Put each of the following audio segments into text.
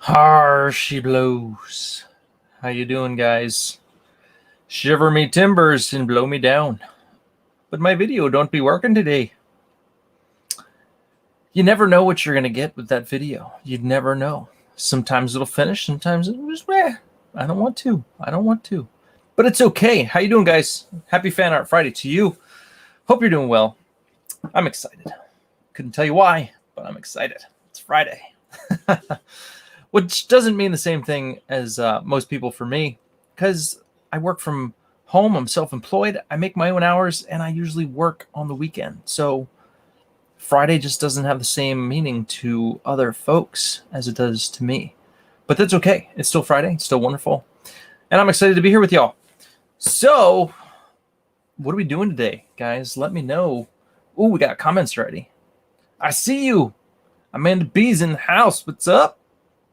Har she blows. How you doing, guys? Shiver me timbers and blow me down. But my video don't be working today. You never know what you're going to get with that video. You'd never know. Sometimes it'll finish. Sometimes it'll just, I don't want to. I don't want to. But it's okay. How you doing, guys? Happy Fan Art Friday to you. Hope you're doing well. I'm excited. Couldn't tell you why, but I'm excited. It's Friday. Which doesn't mean the same thing as most people for me, because I work from home. I'm self-employed. I make my own hours, and I usually work on the weekend. So Friday just doesn't have the same meaning to other folks as it does to me. But that's okay. It's still Friday. It's still wonderful. And I'm excited to be here with y'all. So what are we doing today, guys? Let me know. Ooh, we got comments already. I see you. Amanda B's in the house. What's up?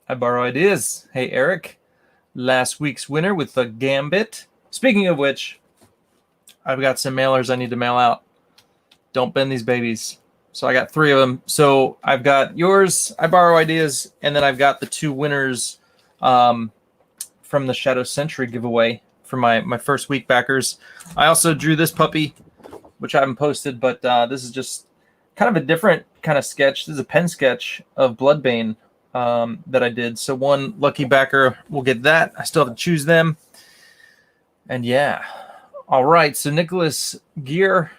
I borrow ideas. Hey, Eric. Last week's winner with the Gambit. Speaking of which, I've got some mailers I need to mail out. Don't bend these babies. So I got 3 of them. So I've got yours, I borrow ideas, and then I've got the 2 winners from the Shadow Sentry giveaway for my first week backers. I also drew this puppy, which I haven't posted, but this is just kind of a different kind of sketch. This is a pen sketch of Bloodbane that I did. So one lucky backer will get that. I still have to choose them. And yeah. All right. So Nicholas Geer. I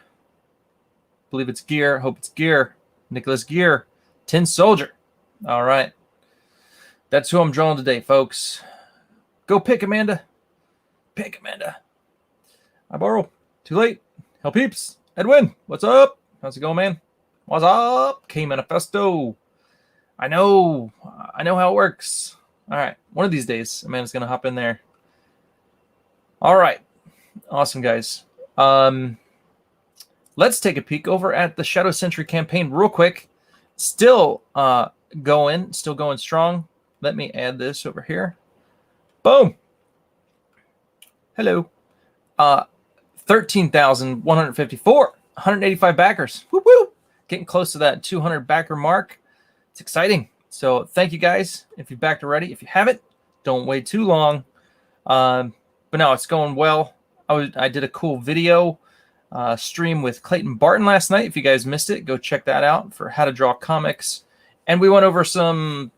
believe it's Geer. Hope it's Geer. Nicholas Geer. Tin Soldier. All right. That's who I'm drawing today, folks. Go pick, Amanda. Pick, Amanda. I borrow. Too late. Hell peeps. Edwin. What's up? How's it going, man? What's up? K-Manifesto. I know how it works. All right. One of these days, Amanda's going to hop in there. All right. Awesome, guys. Let's take a peek over at the Shadow Sentry campaign real quick. Still going strong. Let me add this over here. Boom. Hello. 13,154. 185 backers. Whoop, whoop. Getting close to that 200 backer mark. It's exciting. So thank you, guys. If you backed already. If you haven't, don't wait too long. But no, it's going well. I did a cool video stream with Clayton Barton last night. If you guys missed it, go check that out for how to draw comics. And we went over some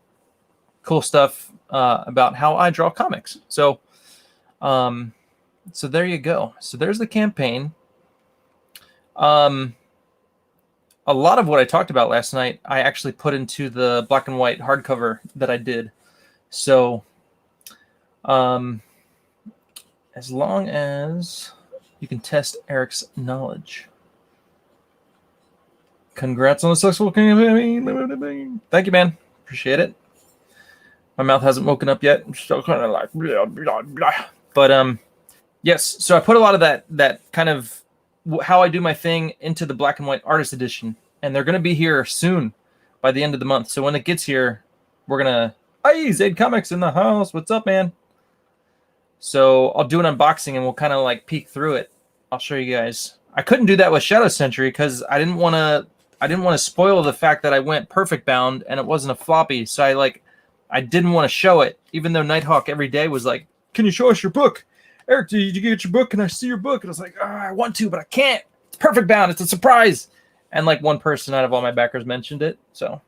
cool stuff about how I draw comics. So, so there you go. So there's the campaign. A lot of what I talked about last night, I actually put into the black and white hardcover that I did. So, as long as you can test Eric's knowledge. Congrats on the successful campaign. Thank you, man. Appreciate it. My mouth hasn't woken up yet. I'm still kind of like blah, blah, blah. But yes, so I put a lot of that kind of how I do my thing into the black and white artist edition, and they're going to be here soon by the end of the month. So when it gets here, we're going to, hey, Zaid Comics in the house. What's up, man? So I'll do an unboxing and we'll kind of like peek through it. I'll show you guys. I couldn't do that with Shadow Sentry because I didn't want to spoil the fact that I went perfect bound and it wasn't a floppy. So I didn't want to show it, even though Nighthawk every day was like, can you show us your book? Eric, did you get your book? Can I see your book? And I was like, oh, I want to, but I can't. It's perfect bound. It's a surprise. And like one person out of all my backers mentioned it. So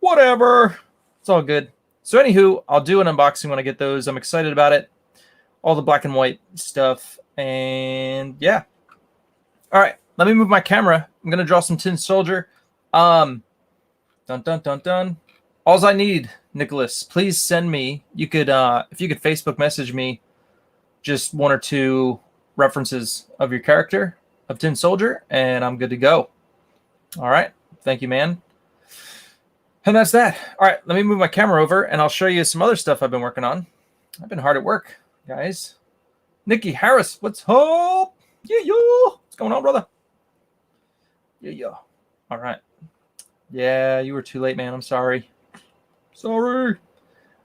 whatever. It's all good. So anywho, I'll do an unboxing when I get those. I'm excited about it. All the black and white stuff. And yeah. All right. Let me move my camera. I'm going to draw some Tin Soldier. Dun, dun, dun, dun. Alls I need, Nicholas, please send me. You could, if you could Facebook message me just 1 or 2 references of your character of Tin Soldier, and I'm good to go. All right. Thank you, man. And that's that. All right. Let me move my camera over, and I'll show you some other stuff I've been working on. I've been hard at work, guys. Nikki Harris, what's up? Yeah, yo. What's going on, brother? Yeah, yo. All right. Yeah, you were too late, man. I'm sorry. Sorry.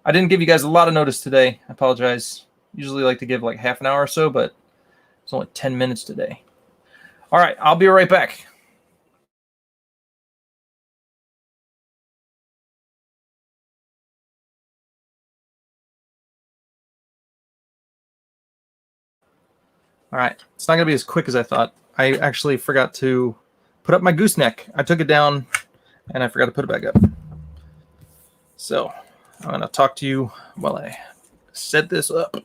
I didn't give you guys a lot of notice today. I apologize. Usually like to give like half an hour or so, but it's only 10 minutes today. All right, I'll be right back. All right. It's not going to be as quick as I thought. I actually forgot to put up my gooseneck. I took it down, and I forgot to put it back up. So I'm going to talk to you while I set this up.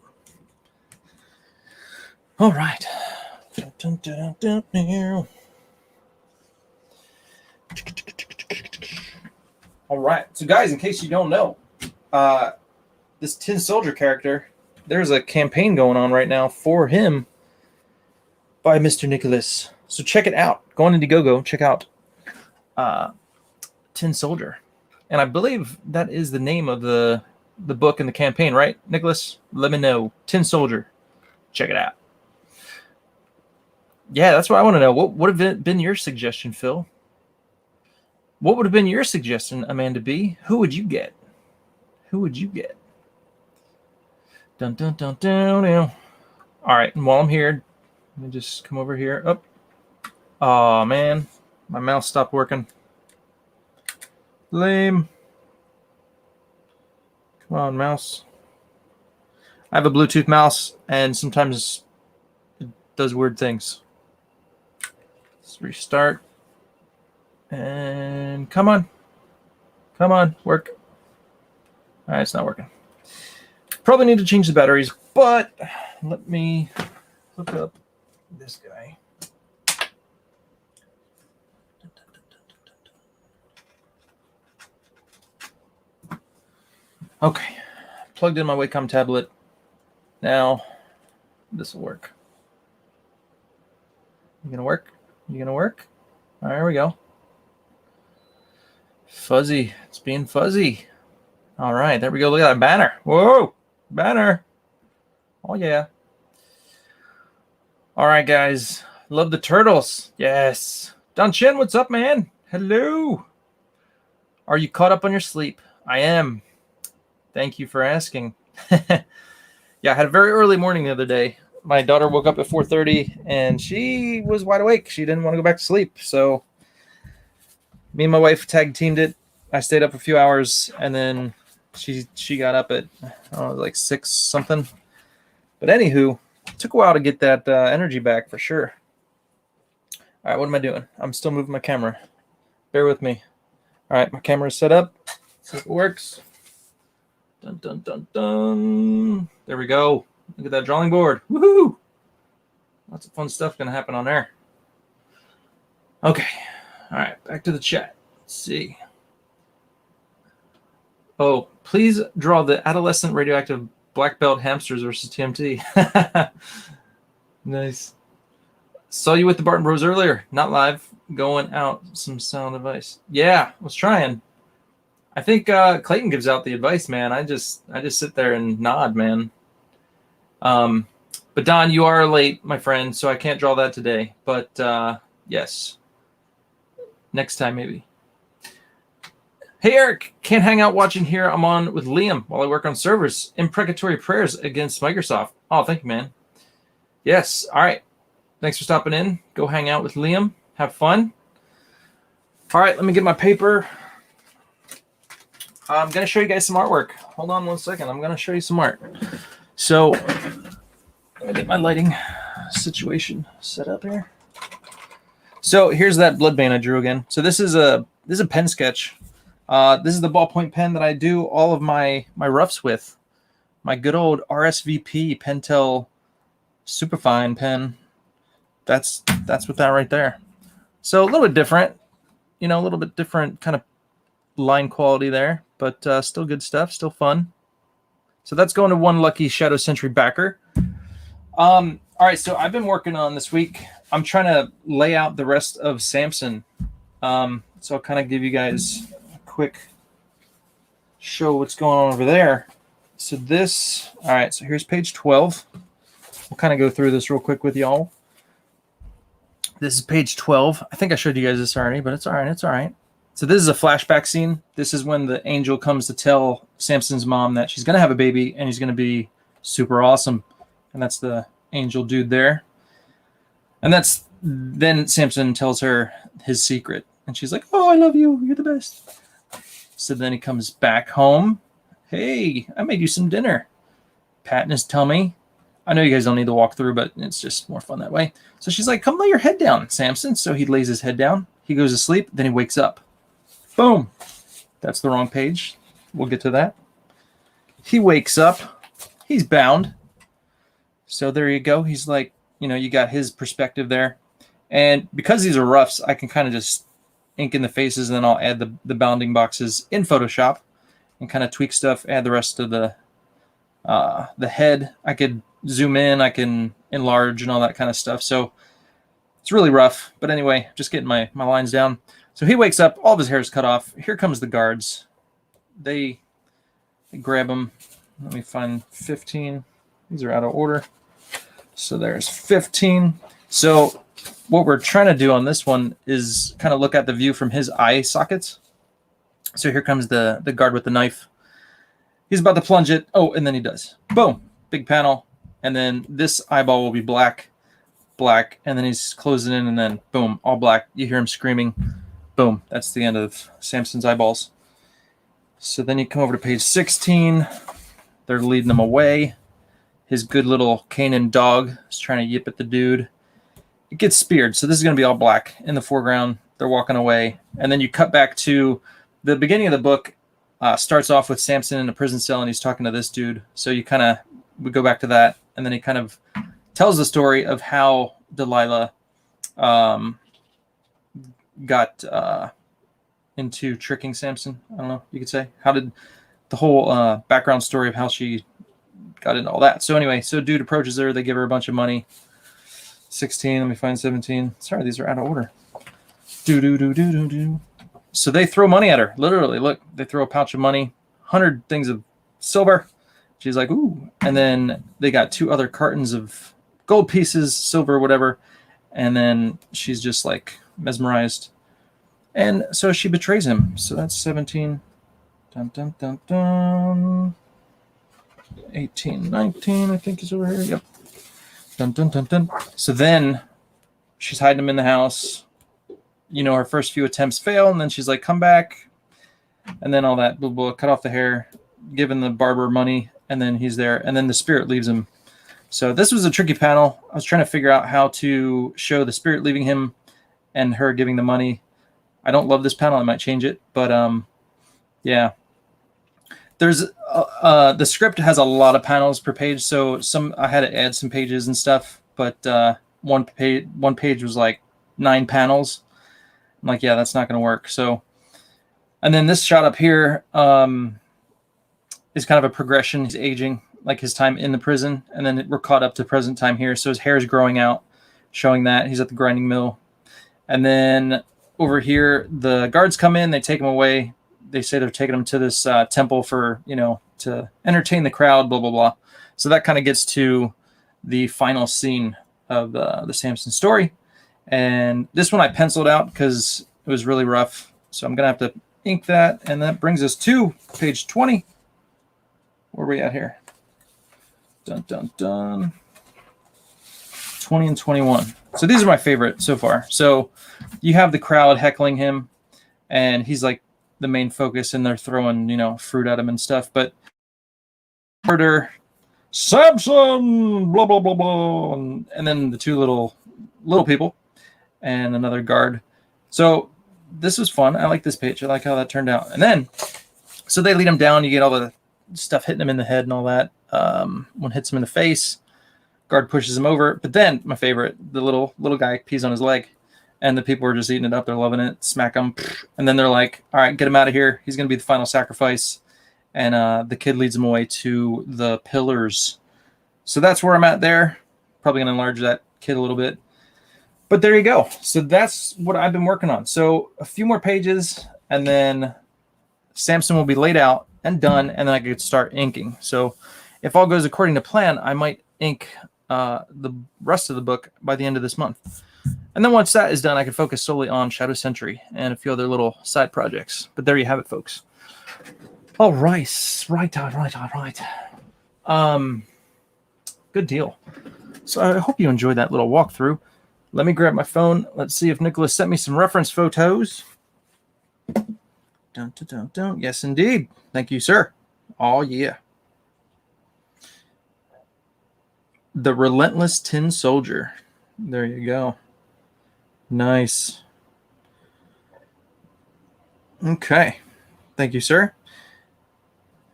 All right. All right. So, guys, in case you don't know, this Tin Soldier character, there's a campaign going on right now for him by Mr. Nicholas. So check it out. Go on Indiegogo. Check out Tin Soldier. And I believe that is the name of the book and the campaign, right, Nicholas? Let me know. Tin Soldier. Check it out. Yeah, that's what I want to know. What would have been your suggestion, Phil? What would have been your suggestion, Amanda B? Who would you get? Who would you get? Dun, dun, dun, dun, dun. All right, and while I'm here, let me just come over here. Oh, oh man, my mouse stopped working. Lame. Come on, mouse. I have a Bluetooth mouse, and sometimes it does weird things. Let's restart. And come on. Come on, work. All right, it's not working. Probably need to change the batteries, but let me hook up this guy. Okay, plugged in my Wacom tablet. Now, this will work. You gonna work? You gonna work? All right, here we go. Fuzzy, it's being fuzzy. All right, there we go. Look at that banner. Whoa, banner. Oh, yeah. All right, guys. Love the turtles. Yes. Don Chen, what's up, man? Hello. Are you caught up on your sleep? I am. Thank you for asking. Yeah, I had a very early morning the other day. My daughter woke up at 4:30, and she was wide awake. She didn't want to go back to sleep. So me and my wife tag teamed it. I stayed up a few hours, and then she got up at, I don't know, like 6 something. But anywho, it took a while to get that energy back for sure. All right, what am I doing? I'm still moving my camera. Bear with me. All right, my camera is set up. Let's see if it works. Dun, dun, dun, dun. There we go. Look at that drawing board. Woohoo! Lots of fun stuff going to happen on there. Okay. All right, back to the chat. Let's see. Oh, please draw the adolescent radioactive black belt hamsters versus TMT. Nice. Saw you with the Barton Bros earlier. Not live. Going out some sound advice. Yeah, was trying. I think Clayton gives out the advice, man. I just sit there and nod, man. But Don, you are late, my friend, so I can't draw that today. But yes, next time maybe. Hey, Eric, can't hang out watching here. I'm on with Liam while I work on servers. Imprecatory prayers against Microsoft. Oh, thank you, man. Yes, all right. Thanks for stopping in. Go hang out with Liam. Have fun. All right, let me get my paper. I'm going to show you guys some artwork. Hold on one second. I'm going to show you some art. So let me get my lighting situation set up here. So here's that blood vein I drew again. So this is a pen sketch. This is the ballpoint pen that I do all of my roughs with. My good old RSVP Pentel Superfine pen. That's what that right there. So a little bit different, a little bit different kind of line quality there, but still good stuff, still fun. So that's going to one lucky Shadow Sentry backer. All right, so I've been working on this week. I'm trying to lay out the rest of Samson. So I'll kind of give you guys a quick show what's going on over there. So this, all right, so here's page 12. We'll kind of go through this real quick with y'all. This is page 12. I think I showed you guys this already, but it's all right. It's all right. So this is a flashback scene. This is when the angel comes to tell Samson's mom that she's going to have a baby and he's going to be super awesome. And that's the angel dude there. And then Samson tells her his secret. And she's like, oh, I love you. You're the best. So then he comes back home. Hey, I made you some dinner. Pat in his tummy. I know you guys don't need to walk through, but it's just more fun that way. So she's like, come lay your head down, Samson. So he lays his head down. He goes to sleep. Then he wakes up. Boom. That's the wrong page. We'll get to that. He wakes up. He's bound. So there you go. He's like, you got his perspective there. And because these are roughs, I can kind of just ink in the faces, and then I'll add the bounding boxes in Photoshop and kind of tweak stuff, add the rest of the head. I could zoom in, I can enlarge and all that kind of stuff. So it's really rough. But anyway, just getting my lines down. So he wakes up, all of his hair is cut off. Here comes the guards. They grab him. Let me find 15. These are out of order. So there's 15. So what we're trying to do on this one is kind of look at the view from his eye sockets. So here comes the guard with the knife. He's about to plunge it. Oh, and then he does. Boom. Big panel. And then this eyeball will be black. And then he's closing in, and then boom, all black. You hear him screaming. Boom. That's the end of Samson's eyeballs. So then you come over to page 16. They're leading him away. His good little Canaan dog is trying to yip at the dude. It gets speared. So this is going to be all black in the foreground. They're walking away. And then you cut back to the beginning of the book. Starts off with Samson in a prison cell, and he's talking to this dude. So we go back to that. And then he kind of tells the story of how Delilah got into tricking Samson. I don't know, you could say. How did the whole background story of how she got into all that. So anyway, dude approaches her. They give her a bunch of money. 16. Let me find 17. Sorry, these are out of order. So they throw money at her. Literally, look, they throw a pouch of money, 100 things of silver. She's like, ooh. And then they got 2 other cartons of gold pieces, silver, whatever. And then she's just like mesmerized. And so she betrays him. So that's 17. Dun, dun, dun, dun. 18, 19, I think is over here. Yep. Dun, dun, dun, dun. So then she's hiding him in the house. Her first few attempts fail, and then she's like, come back. And then all that, blah, blah, cut off the hair, giving the barber money, and then he's there. And then the spirit leaves him. So this was a tricky panel. I was trying to figure out how to show the spirit leaving him and her giving the money. I don't love this panel. I might change it. But, yeah. There's the script has a lot of panels per page, so I had to add some pages and stuff. But one page was like 9 panels. I'm like, yeah, that's not going to work. So, and then this shot up here is kind of a progression. He's aging, like his time in the prison, and then we're caught up to present time here. So his hair is growing out, showing that he's at the grinding mill. And then over here, the guards come in, they take him away. They say they're taking him to this temple for, to entertain the crowd, blah, blah, blah. So that kind of gets to the final scene of the Samson story. And this one I penciled out because it was really rough. So I'm going to have to ink that. And that brings us to page 20. Where are we at here? Dun, dun, dun. 20 and 21. So these are my favorite so far. So you have the crowd heckling him, and he's like the main focus, and they're throwing, fruit at him and stuff. But murder, Samson, blah, blah, blah, blah. And then the 2 little people and another guard. So this was fun. I like this page. I like how that turned out. And then, so they lead him down. You get all the stuff hitting him in the head and all that. One hits him in the face. Guard pushes him over. But then, my favorite, the little guy pees on his leg. And the people are just eating it up. They're loving it. Smack him. And then they're like, all right, get him out of here. He's going to be the final sacrifice. And the kid leads him away to the pillars. So that's where I'm at there. Probably going to enlarge that kid a little bit. But there you go. So that's what I've been working on. So a few more pages, and then Samson will be laid out and done, and then I could start inking. So if all goes according to plan, I might ink the rest of the book by the end of this month. And then once that is done, I can focus solely on Shadow Sentry and a few other little side projects. But there you have it, folks. All right. Right. Good deal. So I hope you enjoyed that little walkthrough. Let me grab my phone. Let's see if Nicholas sent me some reference photos. Dun, dun, dun, dun. Yes, indeed. Thank you, sir. Oh, yeah. The Relentless Tin Soldier. There you go. Nice. Okay. Thank you, sir.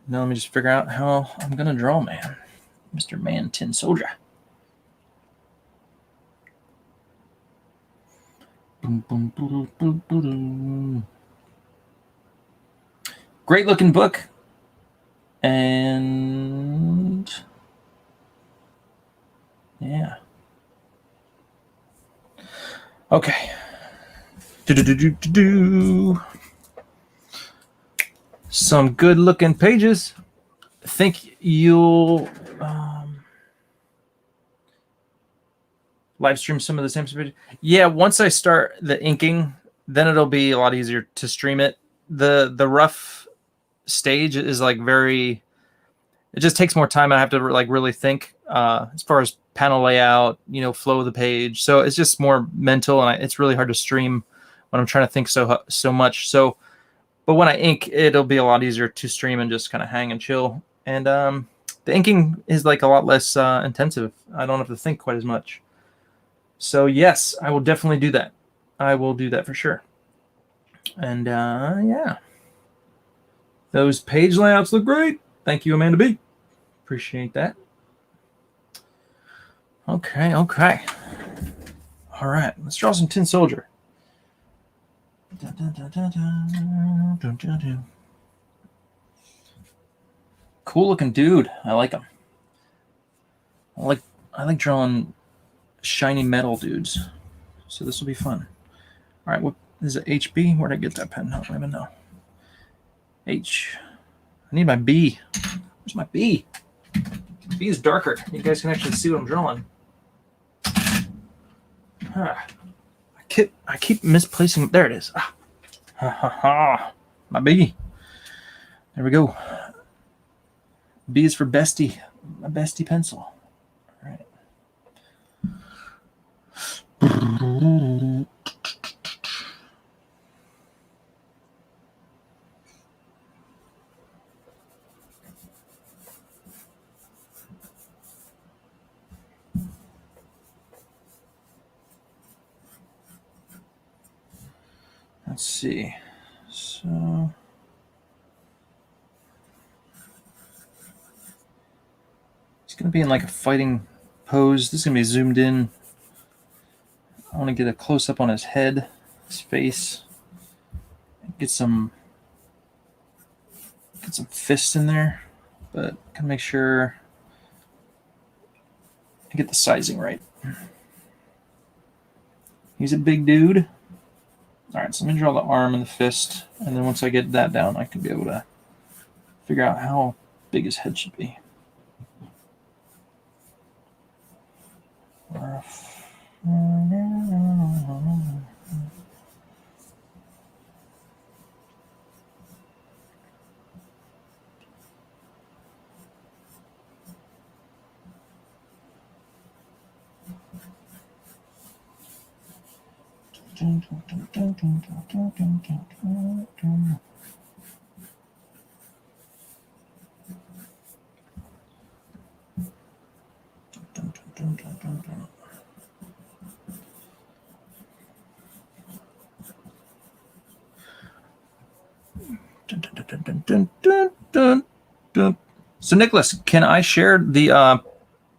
Now let me just figure out how I'm going to draw man. Mr. Man Tin Soldier. Great looking book. And yeah. Okay. Some good looking pages. I think you'll live stream some of the same pages. Yeah, once I start the inking, then it'll be a lot easier to stream it. The rough stage is like very, it just takes more time. I have to like really think as far as panel layout, flow of the page. So it's just more mental, and it's really hard to stream when I'm trying to think so much. So, but when I ink, it'll be a lot easier to stream and just kind of hang and chill. And the inking is like a lot less intensive. I don't have to think quite as much. So yes, I will definitely do that. I will do that for sure. And yeah, those page layouts look great. Thank you, Amanda B. Appreciate that. Okay. All right, let's draw some Tin Soldier. Cool looking dude. I like him. I like drawing shiny metal dudes. So this will be fun. All right, what is it? HB? Where'd I get that pen? I don't even know. H. I need my B. Where's my B? B is darker. You guys can actually see what I'm drawing. I keep misplacing. There it is. My B. There we go. B is for bestie. My bestie pencil. All right. Let's see. So he's going to be in like a fighting pose. This is going to be zoomed in. I want to get a close-up on his head, his face. Get some fists in there, but can make sure I get the sizing right. He's a big dude. All right, so let me draw the arm and the fist, and then once I get that down, I can be able to figure out how big his head should be. So Nicholas, can I share the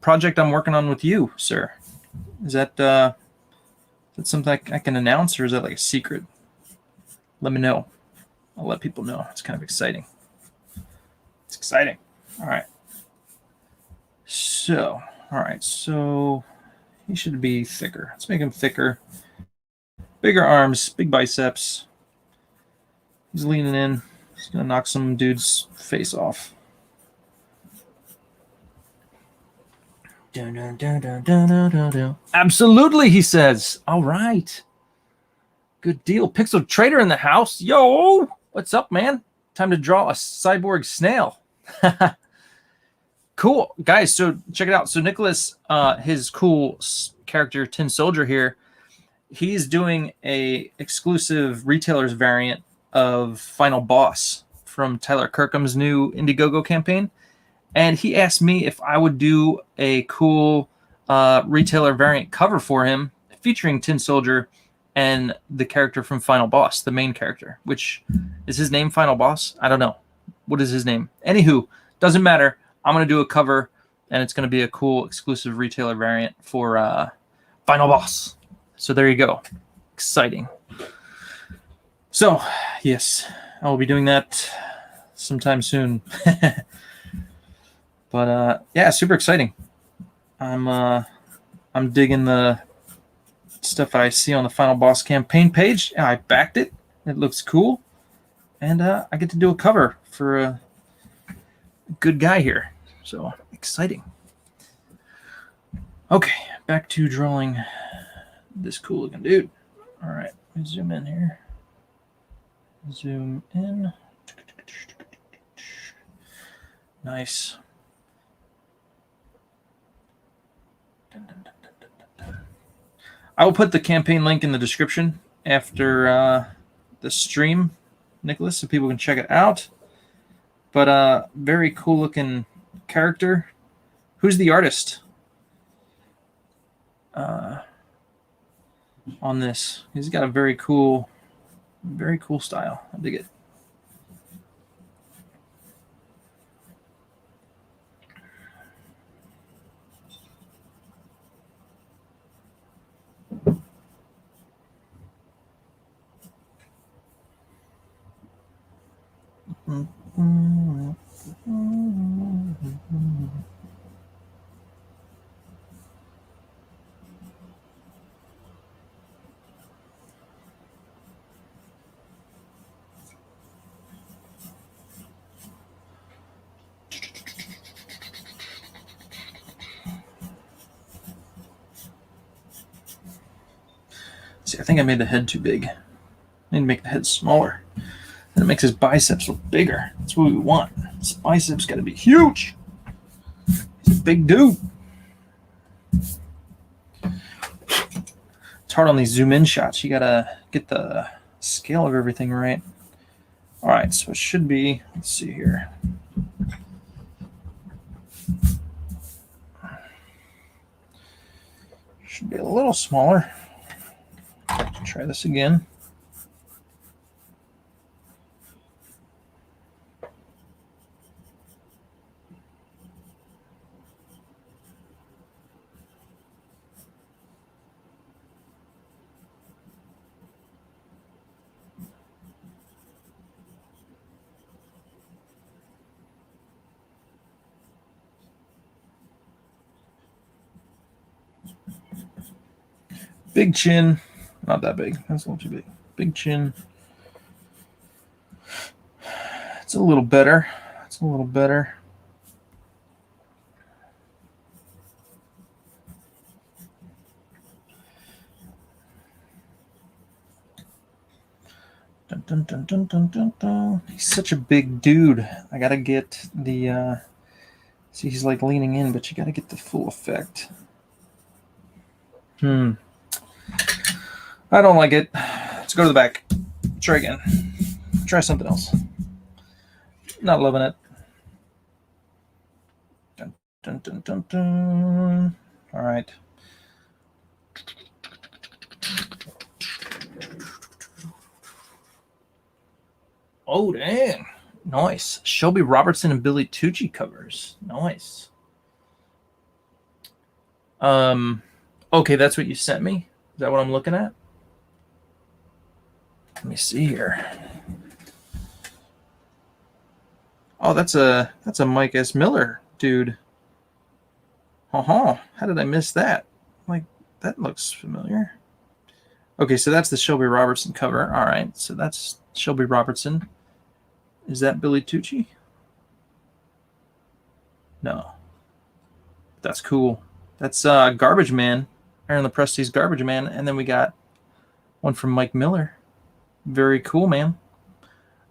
project I'm working on with you, sir? Is that something I can announce, or is that like a secret? Let me know. I'll let people know. It's kind of exciting. It's exciting. All right. So he should be thicker. Let's make him thicker. Bigger arms, big biceps. He's leaning in. He's gonna knock some dude's face off. Absolutely, he says. All right. Good deal. Pixel Trader in the house. Yo, what's up, man? Time to draw a cyborg snail. Cool. Guys, so check it out. So Nicholas, his cool character, Tin Soldier here, he's doing a exclusive retailer's variant of Final Boss from Tyler Kirkham's new Indiegogo campaign. And he asked me if I would do a cool retailer variant cover for him featuring Tin Soldier and the character from Final Boss, the main character, which is his name Final Boss? I don't know. What is his name? Anywho, doesn't matter. I'm going to do a cover, and it's going to be a cool exclusive retailer variant for Final Boss. So there you go. Exciting. So, yes, I will be doing that sometime soon. But yeah, super exciting. I'm digging the stuff I see on the Final Boss campaign page. I backed it. It looks cool. And I get to do a cover for a good guy here. So exciting. Okay, back to drawing this cool looking dude. All right, let me zoom in here. Zoom in. Nice. I will put the campaign link in the description after the stream, Nicholas, so people can check it out. But very cool looking character. Who's the artist on this? He's got a very cool style. I dig it. See, I think I made the head too big. I need to make the head smaller. And it makes his biceps look bigger. That's what we want. His biceps got to be huge. He's a big dude. It's hard on these zoom in shots. You got to get the scale of everything right. All right, so it should be, let's see here. Should be a little smaller. Try this again. Big chin. Not that big. That's a little too big. Big chin. It's a little better. It's a little better. Dun, dun, dun, dun, dun, dun, dun. He's such a big dude. I gotta get the see, he's like leaning in, but you gotta get the full effect. I don't like it. Let's go to the back. Try again. Try something else. Not loving it. Dun, dun, dun, dun, dun. All right. Oh, dang. Nice. Shelby Robertson and Billy Tucci covers. Nice. Okay, that's what you sent me? Is that what I'm looking at? Let me see here. Oh, that's a Mike S. Miller dude. How did I miss that? Like, that looks familiar. Okay, so that's the Shelby Robertson cover. All right, so that's Shelby Robertson. Is that Billy Tucci? No. That's cool. That's Garbage Man. Aaron LaPresti's Garbage Man. And then we got one from Mike Miller. Very cool, man.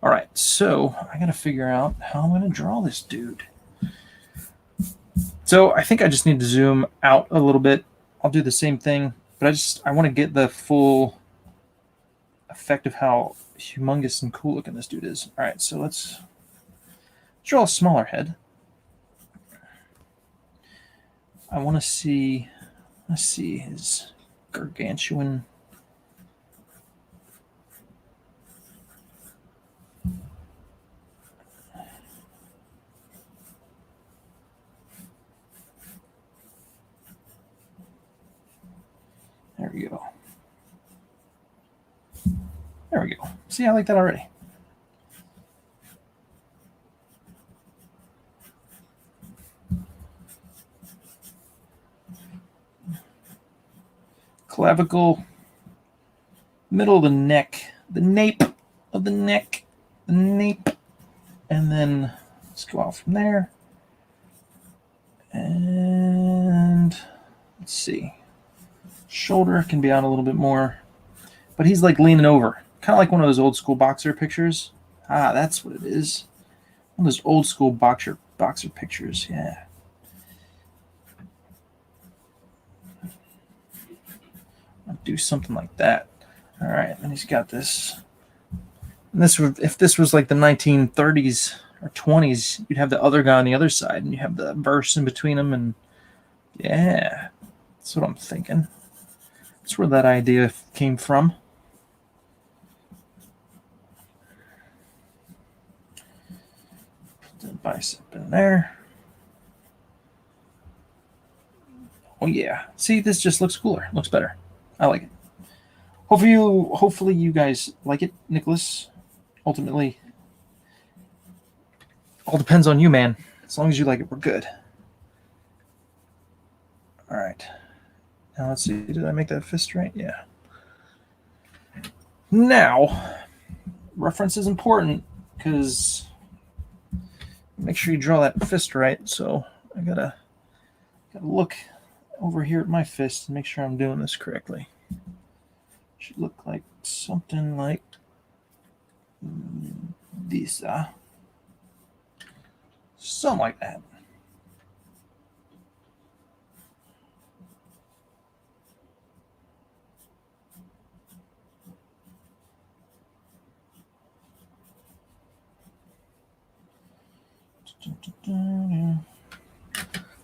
All right, so I got to figure out how I'm going to draw this dude. So I think I just need to zoom out a little bit. I'll do the same thing, but I want to get the full effect of how humongous and cool looking this dude is. All right, so let's draw a smaller head. I want to see Let's see his gargantuan. There we go. There we go. See, I like that already. Clavicle, middle of the neck, the nape of the neck, the nape, and then let's go out from there. And let's see. Shoulder can be out a little bit more, but he's like leaning over, kind of like one of those old school boxer pictures. Ah, that's what it is. One of those old school boxer pictures. Yeah. I'll do something like that. All right, and he's got this. And this would, if this was like the 1930s or 20s, you'd have the other guy on the other side, and you have the verse in between them, and yeah, that's what I'm thinking. That's where that idea came from. Put the bicep in there. Oh yeah, see, this just looks cooler, looks better. I like it. Hopefully you guys like it, Nicholas. Ultimately, all depends on you, man. As long as you like it, we're good. All right. Now let's see. Did I make that fist right? Yeah. Now, reference is important because make sure you draw that fist right. So I gotta look over here at my fist and make sure I'm doing this correctly. Should look like something like this, something like that.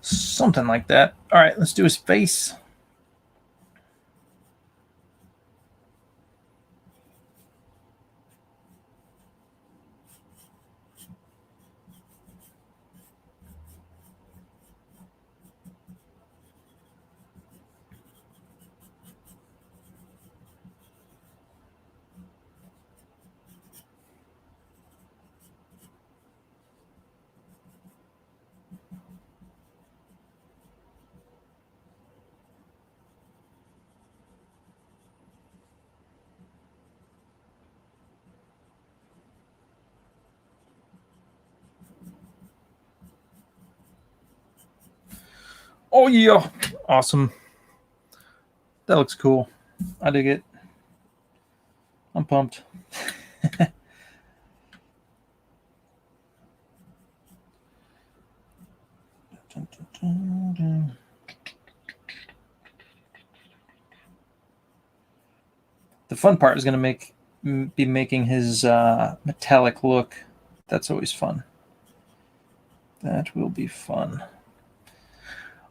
Something like that. All right, let's do his face. Oh yeah, awesome. That looks cool. I dig it. I'm pumped. The fun part is going to be making his metallic look. That's always fun. That will be fun.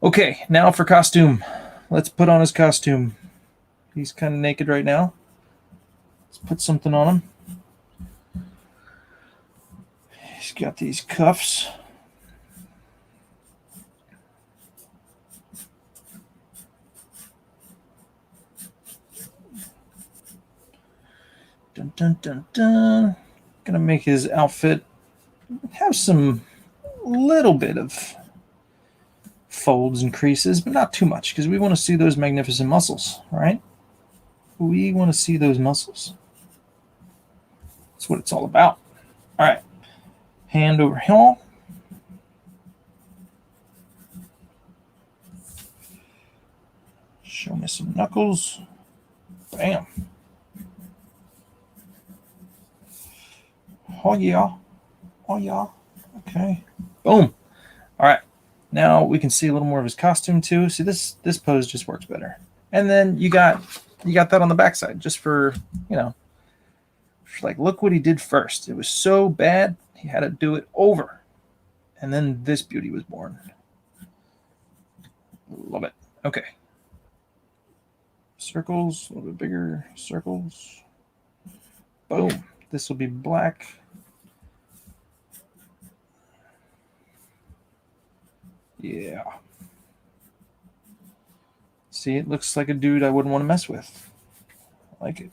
Okay, now for costume. Let's put on his costume. He's kind of naked right now. Let's put something on him. He's got these cuffs. Dun, dun, dun, dun. Gonna make his outfit have some little bit of folds and creases, but not too much because we want to see those magnificent muscles, right? We want to see those muscles. That's what it's all about. All right. Hand over here. Show me some knuckles. Bam. Oh yeah. Oh yeah. Okay. Boom. All right. Now we can see a little more of his costume too. See, this pose just works better. And then you got that on the backside just for, like, look what he did first. It was so bad he had to do it over. And then this beauty was born. Love it. Okay. Circles, a little bit bigger circles. Boom. This will be black. Yeah. See, it looks like a dude I wouldn't want to mess with. I like it.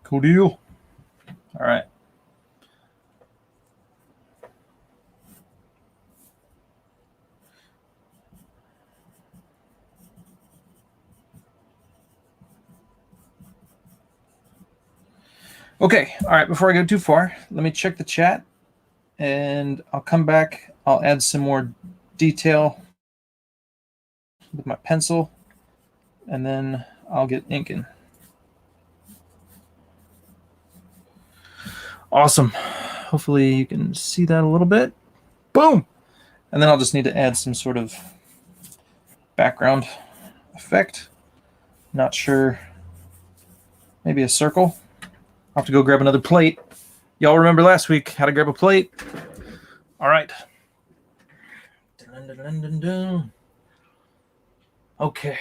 Cool deal. All right. Okay. All right. Before I go too far, let me check the chat and I'll come back. I'll add some more detail with my pencil and then I'll get inking. Awesome. Hopefully you can see that a little bit. Boom. And then I'll just need to add some sort of background effect. Not sure. Maybe a circle. I'll have to go grab another plate. Y'all remember last week how to grab a plate? All right. Okay.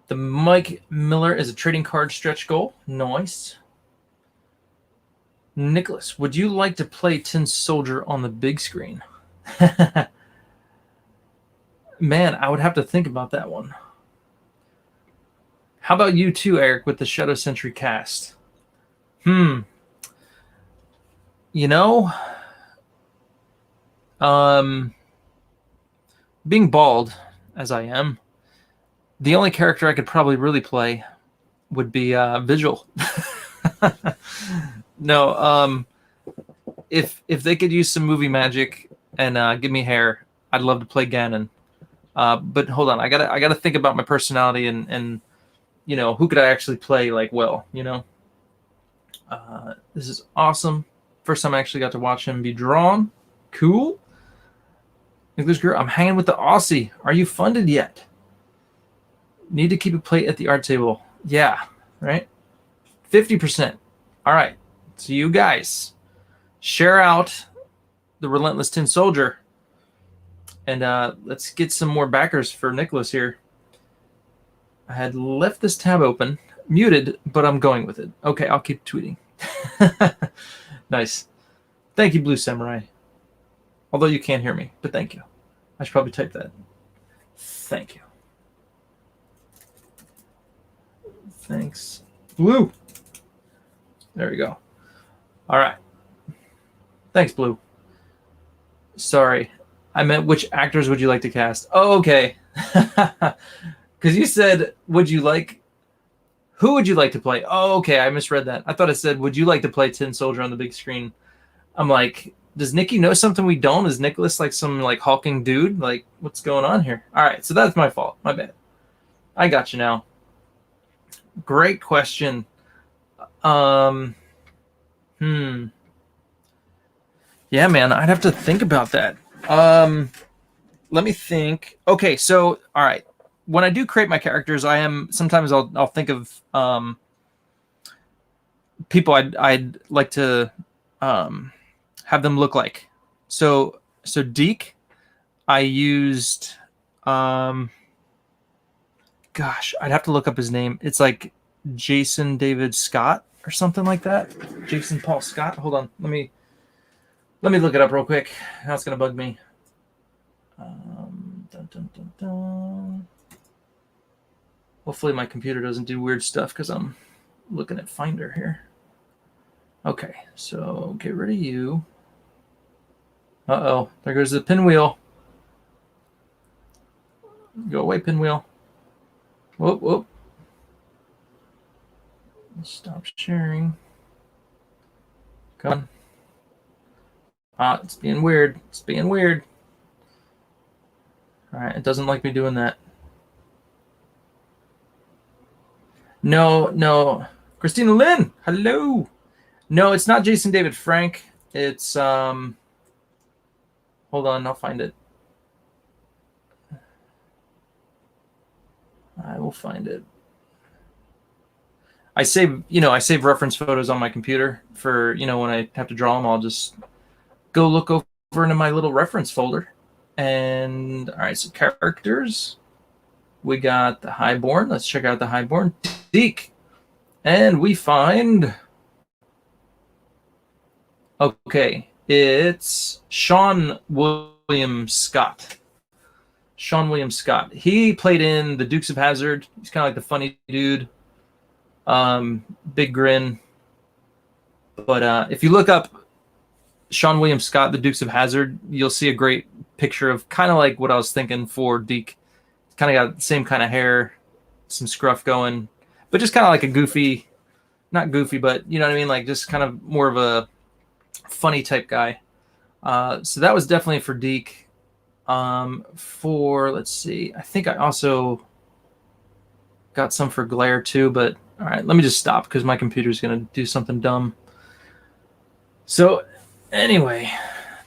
The Mike Miller is a trading card stretch goal. Nice. Nicholas, would you like to play Tin Soldier on the big screen? Man, I would have to think about that one. How about you too, Eric, with the Shadow Sentry cast? You know, being bald, as I am, the only character I could probably really play would be Vigil. No, if they could use some movie magic and give me hair, I'd love to play Ganon. But hold on, I gotta think about my personality and you know, who could I actually play like well, you know? This is awesome. First time I actually got to watch him be drawn. Cool. Nicholas Geer, I'm hanging with the Aussie. Are you funded yet? Need to keep a plate at the art table. Yeah, right? 50%. All right. So you guys share out the Relentless Tin Soldier. And let's get some more backers for Nicholas here. I had left this tab open, muted, but I'm going with it. Okay, I'll keep tweeting. Nice. Thank you, Blue Samurai. Although you can't hear me, but thank you. I should probably type that. Thank you. Thanks. Blue. There we go. All right. Thanks, Blue. Sorry. I meant which actors would you like to cast? Oh, okay. Because you said, would you like... Who would you like to play? Oh, okay. I misread that. I thought it said, would you like to play Tin Soldier on the big screen? I'm like, does Nikki know something we don't? Is Nicholas like some like hulking dude? Like, what's going on here? All right. So that's my fault. My bad. I got you now. Great question. Yeah, man, I'd have to think about that. Let me think. Okay, so all right. When I do create my characters, sometimes I'll think of people I'd like to have them look like. So Deke, I used gosh, I'd have to look up his name. It's like Jason David Scott or something like that. Jason Paul Scott. Hold on. Let me look it up real quick. Now it's gonna bug me. Dun, dun, dun, dun. Hopefully my computer doesn't do weird stuff because I'm looking at Finder here. Okay, so get rid of you. Uh-oh, there goes the pinwheel. Go away, pinwheel. Whoop, whoop. Stop sharing. Come on. Ah, it's being weird. It's being weird. All right, it doesn't like me doing that. No. Christina Lynn, hello. No, it's not Jason David Frank. It's hold on, I'll find it. I will find it. I save reference photos on my computer for, when I have to draw them, I'll just go look over into my little reference folder. And all right, so characters. We got the Highborn. Let's check out the Highborn. Deke. And we find, okay, it's Sean William Scott. Sean William Scott. He played in The Dukes of Hazzard. He's kind of like the funny dude. Big grin. But if you look up Sean William Scott, The Dukes of Hazzard, you'll see a great picture of kind of like what I was thinking for Deke. Kind of got the same kind of hair, some scruff going, but just kind of like a goofy, not goofy, but you know what I mean? Like just kind of more of a funny type guy. So that was definitely for Deke. Let's see, I think I also got some for Glare too, but all right, let me just stop because my computer's going to do something dumb. So anyway,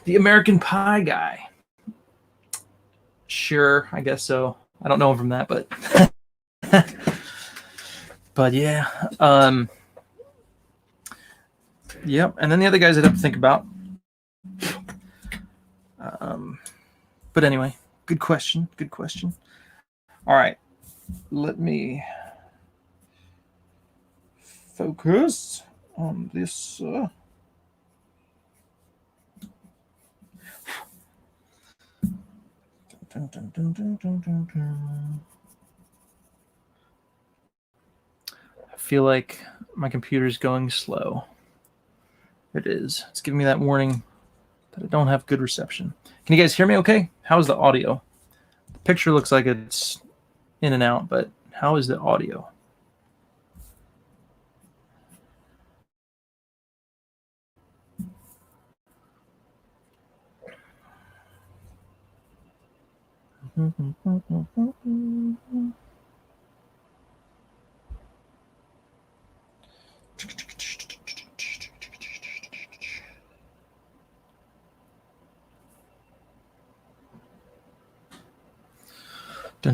the American Pie guy. Sure, I guess so. I don't know him from that, but but yeah. Yep. And then the other guys I'd have to think about. But anyway, good question. Good question. All right. Let me focus on this. Dun, dun, dun, dun, dun, dun, dun. I feel like my computer's going slow. It is. It's giving me that warning that I don't have good reception. Can you guys hear me okay? How is the audio? The picture looks like it's in and out, but how is the audio? Dun,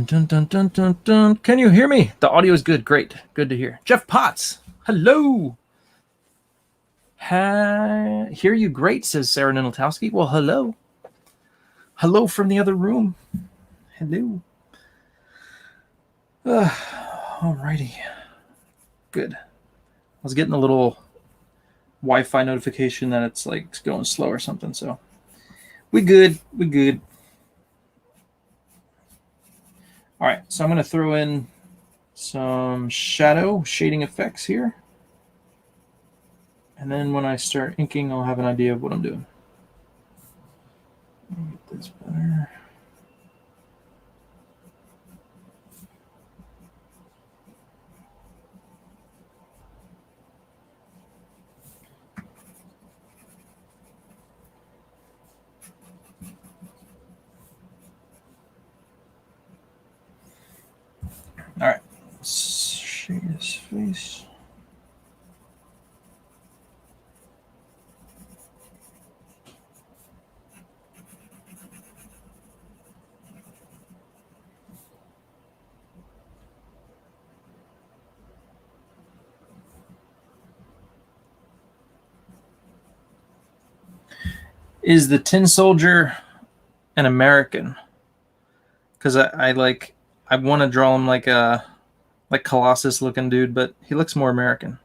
dun, dun, dun, dun, dun. Can you hear me? The audio is good. Great. Good to hear. Jeff Potts. Hello. Hear you great, says Sarah Ninotowski. Well, hello. Hello from the other room. Hello. Alrighty. Good. I was getting a little Wi-Fi notification that it's like going slow or something, so we good. We good. All right, so I'm going to throw in some shading effects here. And then when I start inking, I'll have an idea of what I'm doing. Let me get this better. All right, let's shade his face. Is the Tin Soldier an American? Because I want to draw him like a Colossus looking dude, but he looks more American.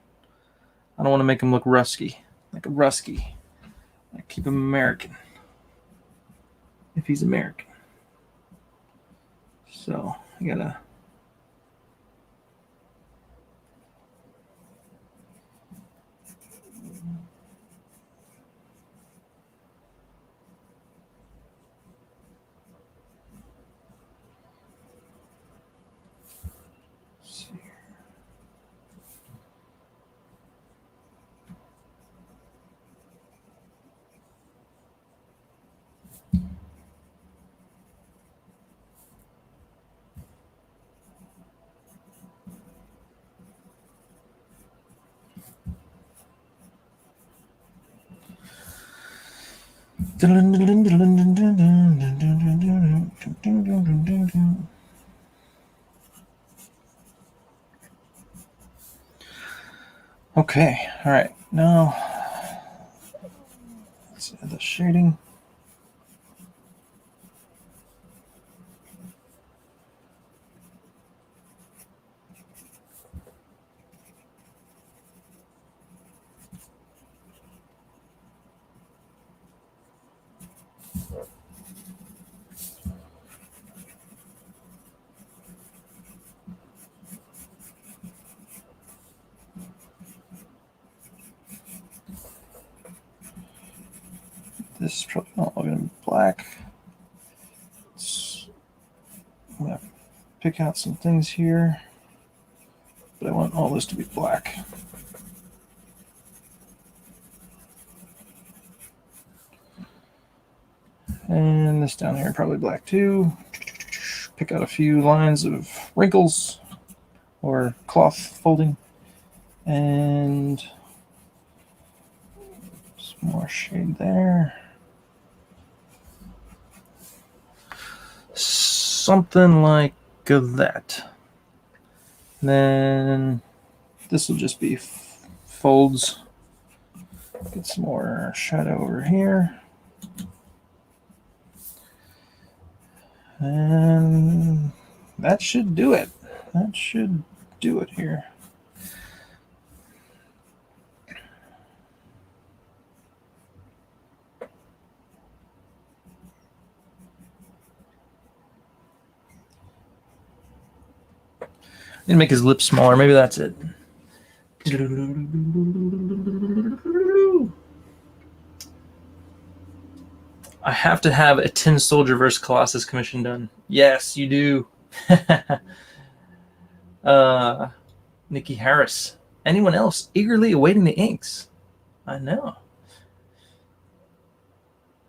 I don't want to make him look rusky, like a Rusky. I keep him American if he's American. So I gotta. Okay, all right. Now, let's add the shading. This is probably not all going to be black. I'm going to pick out some things here, but I want all this to be black. And this down here, probably black too. Pick out a few lines of wrinkles or cloth folding. And some more shade there. Something like that. And then this will just be folds. Get some more shadow over here. And that should do it. That should do it here. Need to make his lips smaller. Maybe that's it. I have to have a Tin Soldier vs. Colossus commission done. Yes, you do. Nikki Harris. Anyone else eagerly awaiting the inks? I know.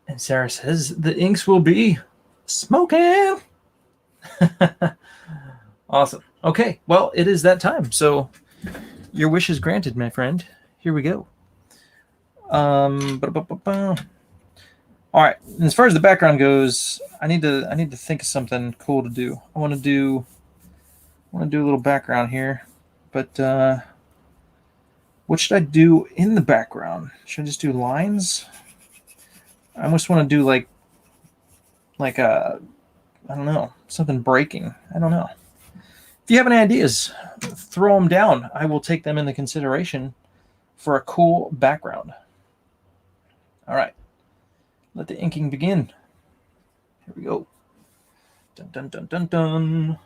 And Sarah says the inks will be smoking. Awesome. Okay, well, it is that time. So your wish is granted, my friend. Here we go. All right. And as far as the background goes, I need to think of something cool to do. I want to do a little background here, but what should I do in the background? Should I just do lines? I almost want to do like a, I don't know, something breaking. I don't know. If you have any ideas, throw them down. I will take them into consideration for a cool background. All right. Let the inking begin. Here we go. Dun, dun, dun, dun, dun.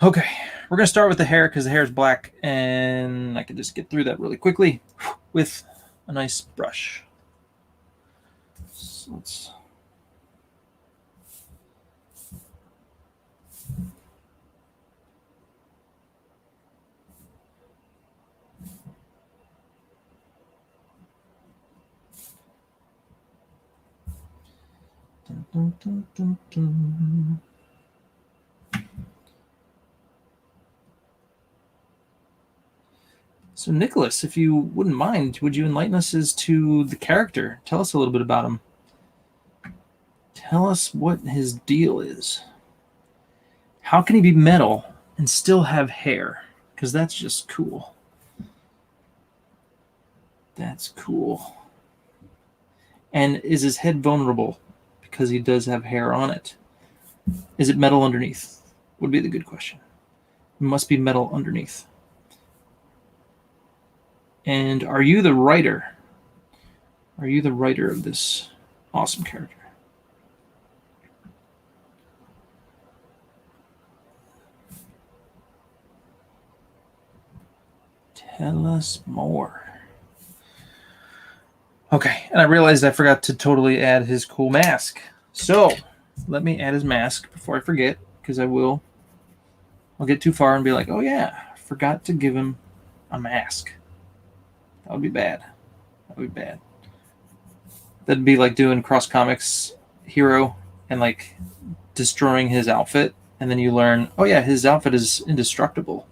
Okay, we're going to start with the hair because the hair is black, and I can just get through that really quickly with a nice brush. So let's... Dun, dun, dun, dun, dun. So Nicholas, if you wouldn't mind, would you enlighten us as to the character? Tell us a little bit about him. Tell us what his deal is. How can he be metal and still have hair? Because that's just cool. That's cool. And is his head vulnerable? Because he does have hair on it. Is it metal underneath? Would be the good question. It must be metal underneath. And are you the writer? Are you the writer of this awesome character? Tell us more. Okay, and I realized I forgot to totally add his cool mask. So let me add his mask before I forget, because I'll get too far and be like, oh yeah, I forgot to give him a mask. That would be bad. That would be bad. That'd be like doing Cross Comics Hero and like destroying his outfit, and then you learn, oh yeah, his outfit is indestructible.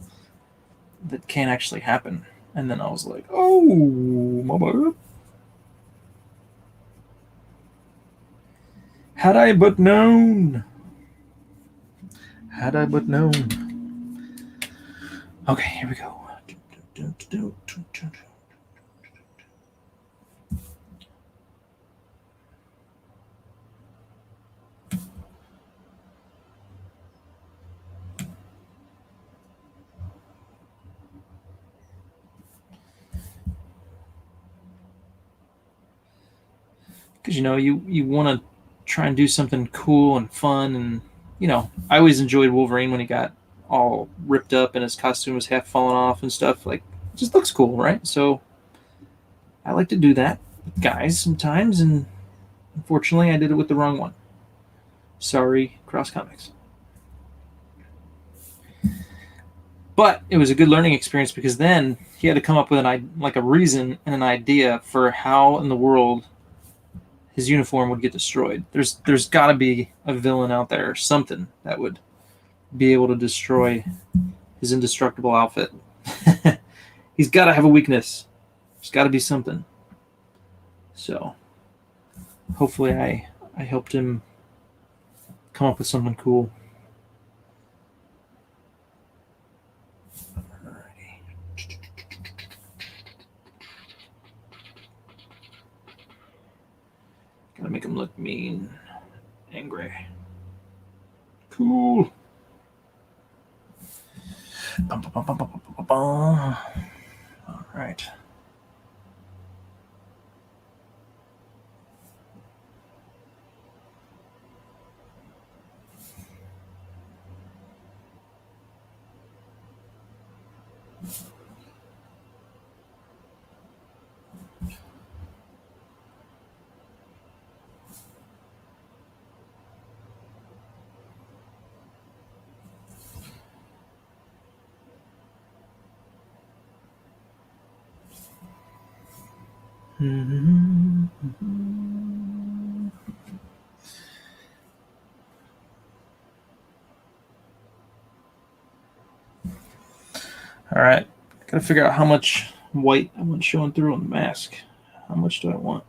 That can't actually happen. And then I was like, oh, my bad. Had I but known. Had I but known. Okay, here we go. Because you want to try and do something cool and fun, and I always enjoyed Wolverine when he got all ripped up and his costume was half falling off and stuff. Like, it just looks cool, right? So I like to do that with guys sometimes, and unfortunately I did it with the wrong one. Sorry, Cross Comics. But it was a good learning experience, because then he had to come up with a reason and an idea for how in the world his uniform would get destroyed. There's got to be a villain out there or something that would be able to destroy his indestructible outfit. He's got to have a weakness. There's got to be something. So hopefully I helped him come up with something cool. Gotta make him look mean, angry. Cool. All right. All right, gotta figure out how much white I want showing through on the mask. How much do I want?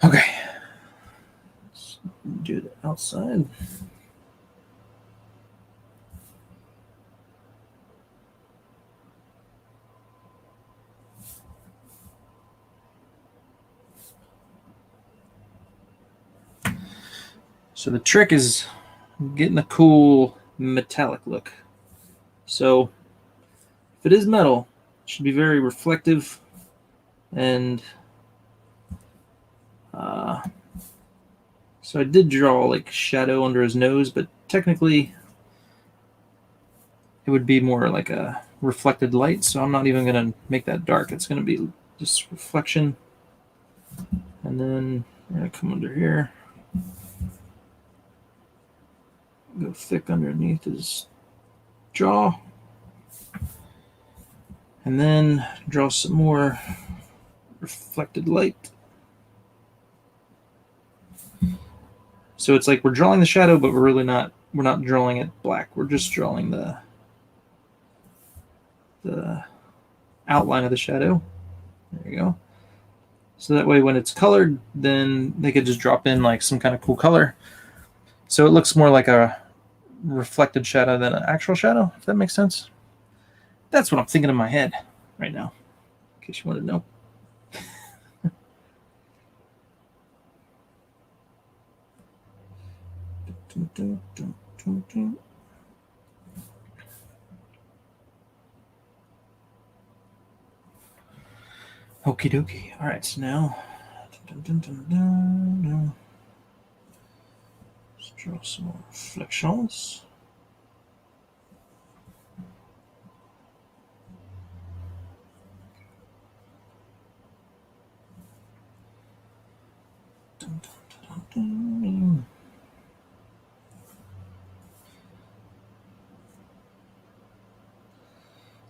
Okay, let's do the outside. So the trick is getting a cool metallic look. So if it is metal, it should be very reflective, and so I did draw like shadow under his nose, but technically it would be more like a reflected light, so I'm not even going to make that dark. It's going to be just reflection. And then we're going to come under here, go thick underneath his jaw, and then draw some more reflected light. So it's like we're drawing the shadow, but we're not drawing it black. We're just drawing the outline of the shadow. There you go. So that way when it's colored, then they could just drop in like some kind of cool color. So it looks more like a reflected shadow than an actual shadow, if that makes sense. That's what I'm thinking in my head right now, in case you wanted to know. Okie dokie. All right, so now let's draw some more reflections.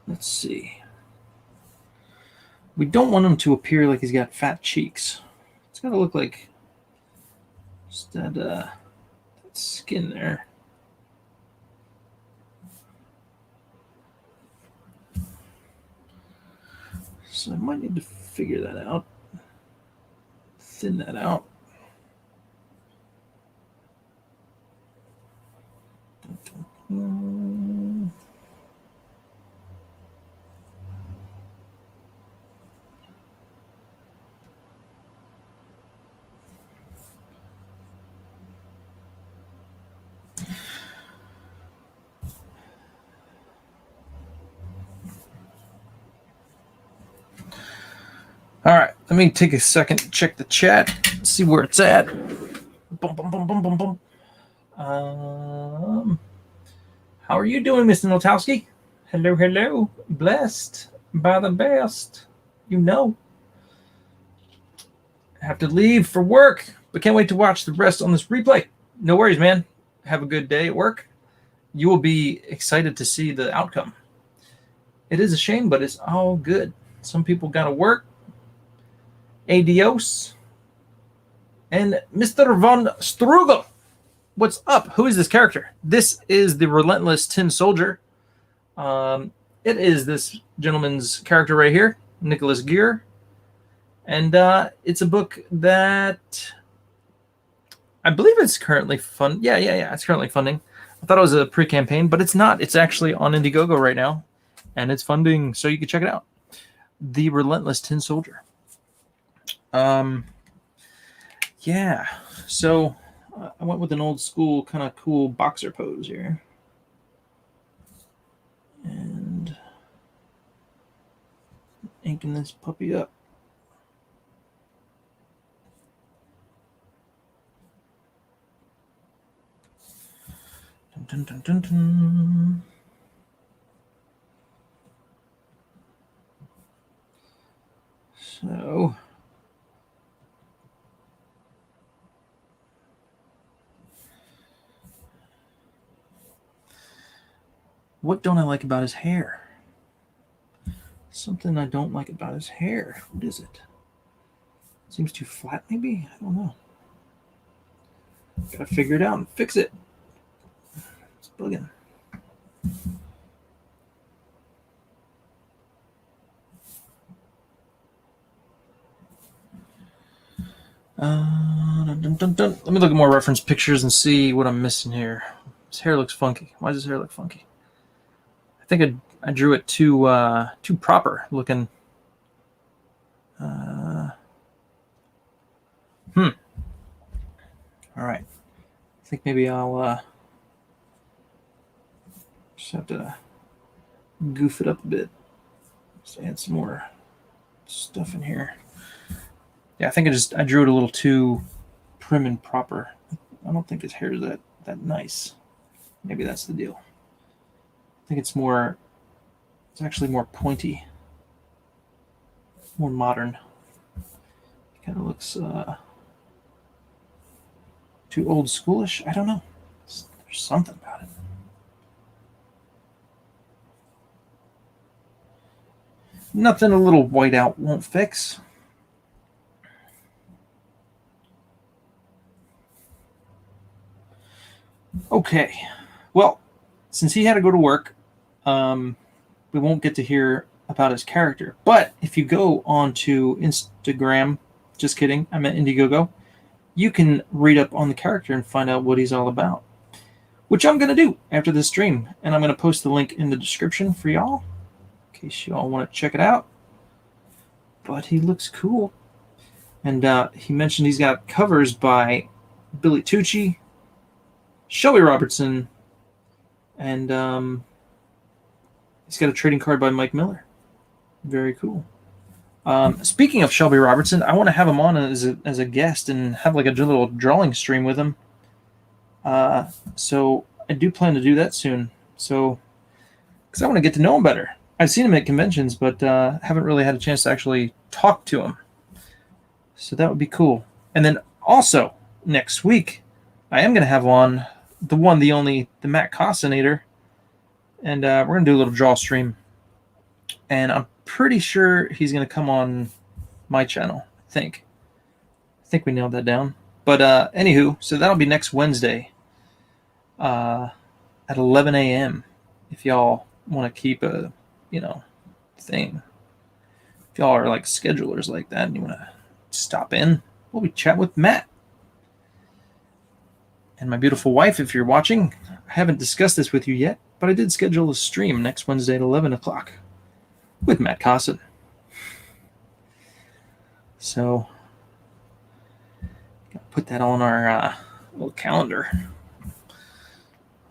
Let's see. We don't want him to appear like he's got fat cheeks. It's got to look like just that skin there. So I might need to figure that out. Thin that out. All right, let me take a second to check the chat, see where it's at. Boom, boom, boom, boom, boom, boom. How are you doing, Mr. Notowski? Hello, hello. Blessed by the best. You know. Have to leave for work, but can't wait to watch the rest on this replay. No worries, man. Have a good day at work. You will be excited to see the outcome. It is a shame, but it's all good. Some people got to work. Adios. And Mr. Von Strugel, what's up? Who is this character? This is the Relentless Tin Soldier. It is this gentleman's character right here, Nicholas Geer. And it's a book that I believe it's currently fun. Yeah. It's currently funding. I thought it was a pre-campaign, but it's not. It's actually on Indiegogo right now, and it's funding, so you can check it out. The Relentless Tin Soldier. Yeah. So I went with an old school kind of cool boxer pose here, and inking this puppy up. Dun, dun, dun, dun. So what don't I like about his hair? Something I don't like about his hair. What is it? Seems too flat, maybe? I don't know. Gotta figure it out and fix it. It's bugging. Dun, dun, dun. Let me look at more reference pictures and see what I'm missing here. His hair looks funky. Why does his hair look funky? I think I drew it too proper looking. All right. I think maybe I'll just have to goof it up a bit. Just add some more stuff in here. Yeah, I think I drew it a little too prim and proper. I don't think his hair is that nice. Maybe that's the deal. I think it's actually more pointy, more modern. It kind of looks too old schoolish. I don't know. There's something about it. Nothing a little whiteout won't fix. Okay. Well, since he had to go to work, we won't get to hear about his character. But if you go onto Instagram, just kidding, I meant Indiegogo, you can read up on the character and find out what he's all about, which I'm going to do after this stream. And I'm going to post the link in the description for y'all, in case you all want to check it out. But he looks cool. And he mentioned he's got covers by Billy Tucci, Shelby Robertson, and he's got a trading card by Mike Miller. Very cool. Speaking of Shelby Robertson, I want to have him on as a guest and have like a little drawing stream with him. So I do plan to do that soon. So, because I want to get to know him better. I've seen him at conventions, but haven't really had a chance to actually talk to him. So that would be cool. And then also next week, I am going to have on the one, the only, the Matt Cossinator, and we're going to do a little draw stream. And I'm pretty sure he's going to come on my channel, I think we nailed that down. But anywho, so that'll be next Wednesday at 11 a.m. if y'all want to keep a, thing. If y'all are like schedulers like that and you want to stop in, we'll be chatting with Matt. And my beautiful wife, if you're watching, I haven't discussed this with you yet, but I did schedule a stream next Wednesday at 11 o'clock with Matt Cossin. So, gotta put that on our little calendar.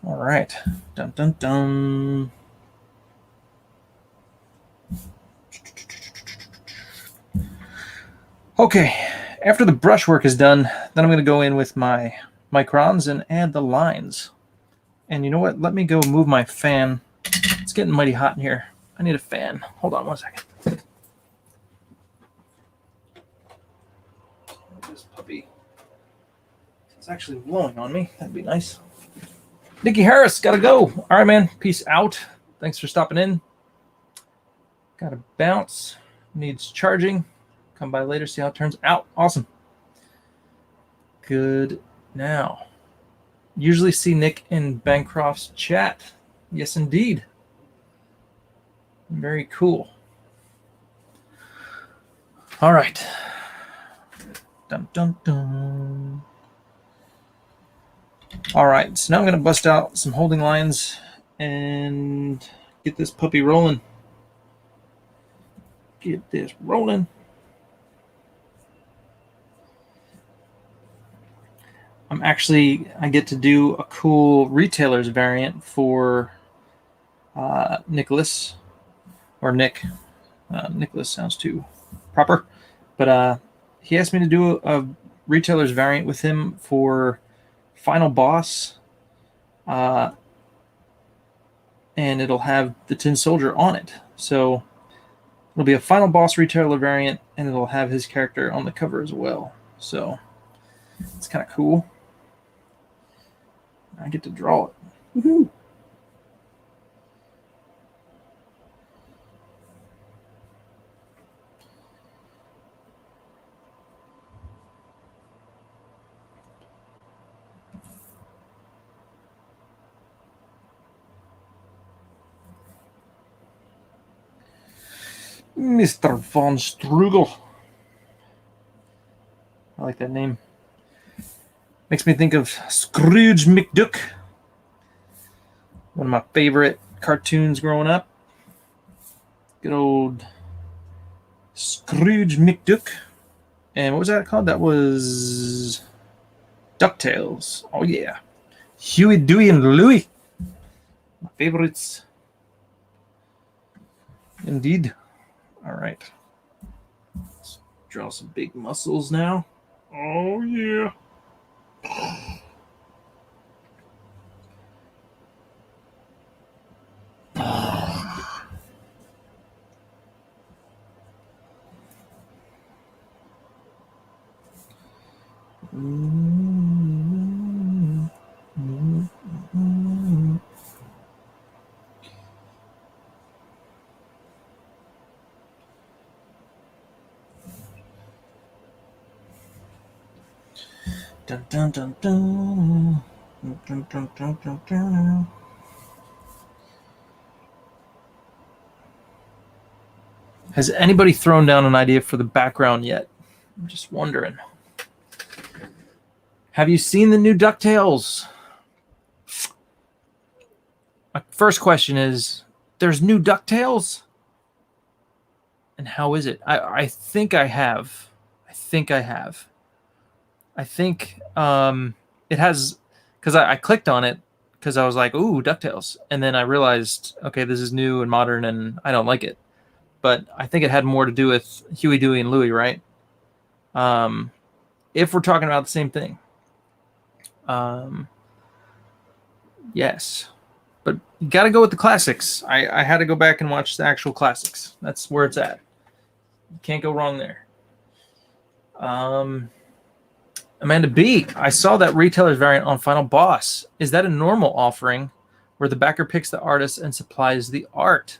All right. Dun, dun, dun. Okay, after the brushwork is done, then I'm going to go in with my microns and add the lines. And you know what? Let me go move my fan. It's getting mighty hot in here. I need a fan. Hold on 1 second. This puppy is actually blowing on me. That'd be nice. Nicky Harris, gotta go. All right, man. Peace out. Thanks for stopping in. Gotta bounce. Needs charging. Come by later, see how it turns out. Awesome. Good now. Usually see Nick in Bancroft's chat. Yes, indeed. Very cool. All right. Dun, dun, dun. All right, so now I'm going to bust out some holding lines and get this puppy rolling. Get this rolling. I get to do a cool retailer's variant for Nicholas, or Nick. Nicholas sounds too proper. But he asked me to do a retailer's variant with him for Final Boss. And it'll have the Tin Soldier on it. So it'll be a Final Boss retailer variant, and it'll have his character on the cover as well. So it's kind of cool. I get to draw it. Woohoo! Mr. Von Strugel. I like that name. Makes me think of Scrooge McDuck. One of my favorite cartoons growing up. Good old Scrooge McDuck. And what was that called? That was DuckTales. Oh, yeah. Huey, Dewey, and Louie. My favorites. Indeed. All right. Let's draw some big muscles now. Oh, yeah. Dun, dun, dun, dun. Dun, dun, dun, dun, dun. Has anybody thrown down an idea for the background yet? I'm just wondering. Have you seen the new DuckTales? My first question is, there's new DuckTales? And how is it? I think I have. I think it has, because I clicked on it because I was like, ooh, DuckTales. And then I realized, okay, this is new and modern and I don't like it. But I think it had more to do with Huey, Dewey, and Louie, right? If we're talking about the same thing. Yes. But you got to go with the classics. I had to go back and watch the actual classics. That's where it's at. You can't go wrong there. Amanda B, I saw that retailer's variant on Final Boss. Is that a normal offering where the backer picks the artist and supplies the art?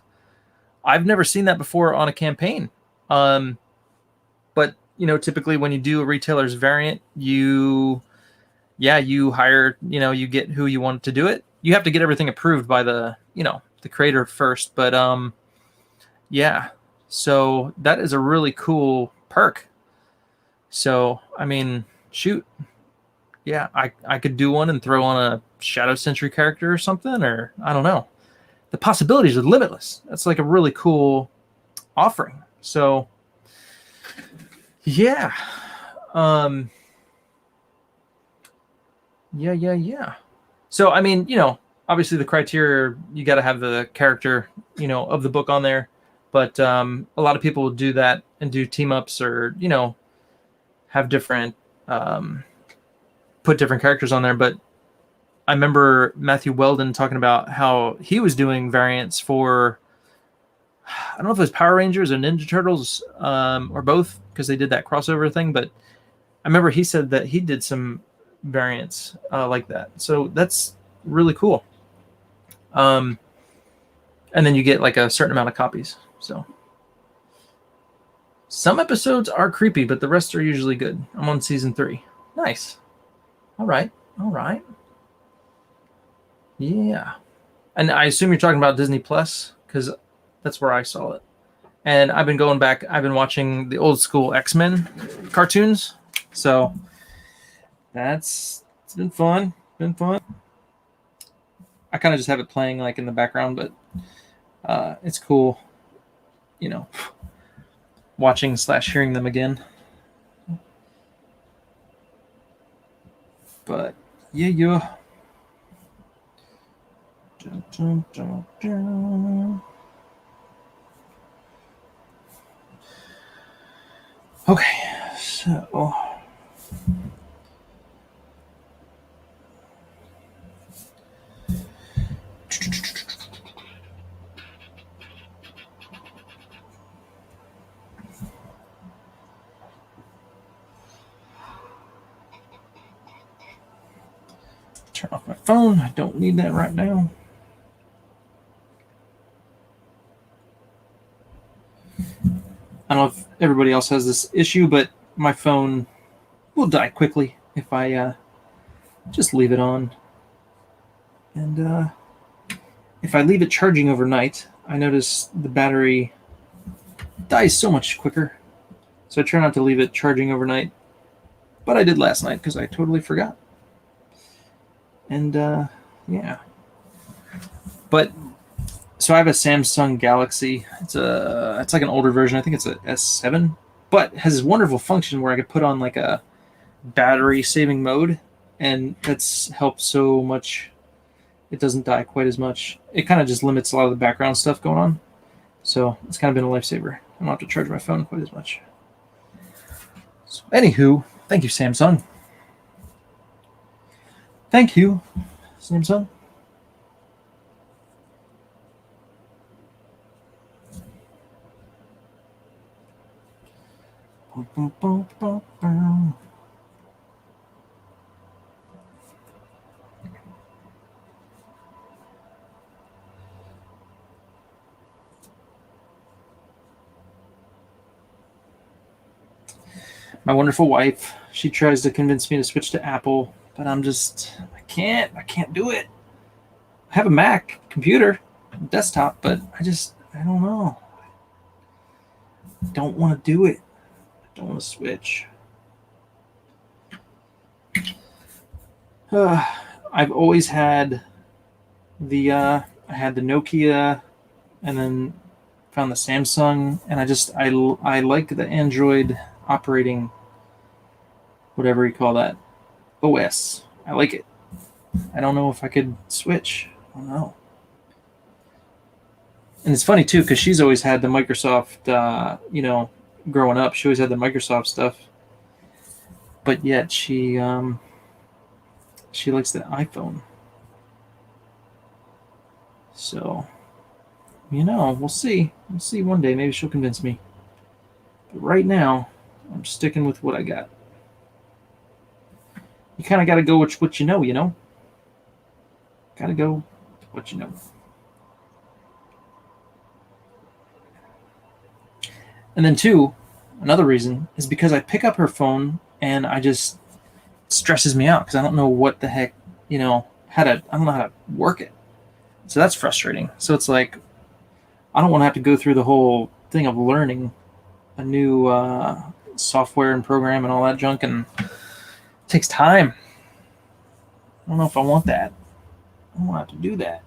I've never seen that before on a campaign. But, typically when you do a retailer's variant, you hire, you get who you want to do it. You have to get everything approved by the creator first. But, yeah. So that is a really cool perk. So, shoot. Yeah, I could do one and throw on a Shadow Sentry character or something, or I don't know. The possibilities are limitless. That's like a really cool offering. So, yeah. Yeah. So, obviously the criteria, you got to have the character, of the book on there. But a lot of people will do that and do team ups or, have different put different characters on there. But I remember Matthew Weldon talking about how he was doing variants for, I don't know if it was Power Rangers or Ninja Turtles, or both, because they did that crossover thing. But I remember he said that he did some variants like that. So that's really cool. And then you get like a certain amount of copies. So some episodes are creepy, but the rest are usually good. I'm on season 3. Nice. All right. Yeah. And I assume you're talking about Disney Plus, because that's where I saw it. And I've been going back. I've been watching the old school X-Men cartoons. So it's been fun. I kind of just have it playing like in the background, but it's cool, watching / hearing them again. But yeah. Okay, so turn off my phone. I don't need that right now. I don't know if everybody else has this issue, but my phone will die quickly if I just leave it on. And if I leave it charging overnight, I notice the battery dies so much quicker. So I try not to leave it charging overnight. But I did last night because I totally forgot. And yeah. But so I have a Samsung Galaxy. It's like an older version. I think it's a S7, but it has this wonderful function where I could put on like a battery saving mode, and that's helped so much. It doesn't die quite as much. It kind of just limits a lot of the background stuff going on. So it's kind of been a lifesaver. I don't have to charge my phone quite as much. So anywho, thank you, Samsung. Thank you, Samsung. My wonderful wife, she tries to convince me to switch to Apple, but I can't do it. I have a Mac computer, desktop, but I don't know. I don't want to do it. I don't want to switch. I've always had I had the Nokia, and then found the Samsung, and I like the Android operating, whatever you call that, OS. I like it. I don't know if I could switch. I don't know. And it's funny too, because she's always had the Microsoft, growing up, she always had the Microsoft stuff, but yet she likes the iPhone. So, we'll see. We'll see one day. Maybe she'll convince me. But right now, I'm sticking with what I got. You kind of got to go with what you know. Got to go with what you know. And then two, another reason is because I pick up her phone and it stresses me out because I don't know what the heck, I don't know how to work it. So that's frustrating. So it's like, I don't want to have to go through the whole thing of learning a new software and program and all that junk, and it takes time. I don't know if I want that. I don't want to have to do that.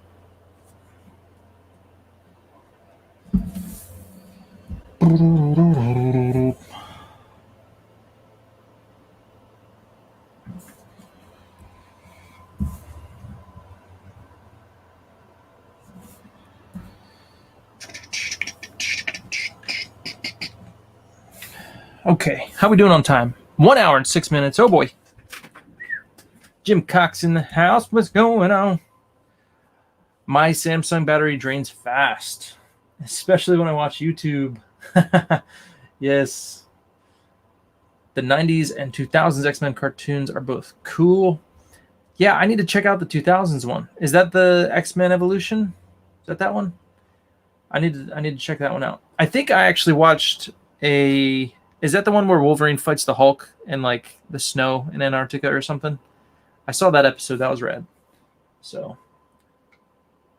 Okay, how we doing on time? 1 hour and 6 minutes. Oh boy. Jim Cox in the house. What's going on? My Samsung battery drains fast, especially when I watch YouTube. Yes. The 90s and 2000s X-Men cartoons are both cool. Yeah, I need to check out the 2000s one. Is that the X-Men Evolution? Is that one? I need to check that one out. I think I actually watched a... Is that the one where Wolverine fights the Hulk in like the snow in Antarctica or something? I saw that episode. That was rad. So,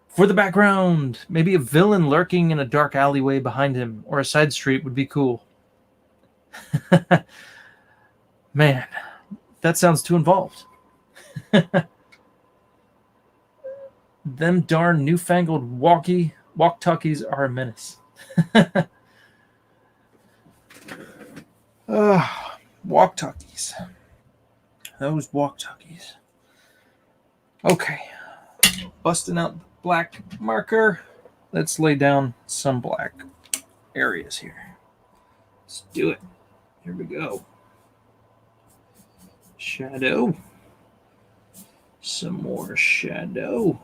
for the background, maybe a villain lurking in a dark alleyway behind him or a side street would be cool. Man, that sounds too involved. Them darn newfangled walk-talkies are a menace. Walk-talkies. Those walk-talkies. Okay. Busting out the black marker. Let's lay down some black areas here. Let's do it. Here we go. Shadow. Some more shadow.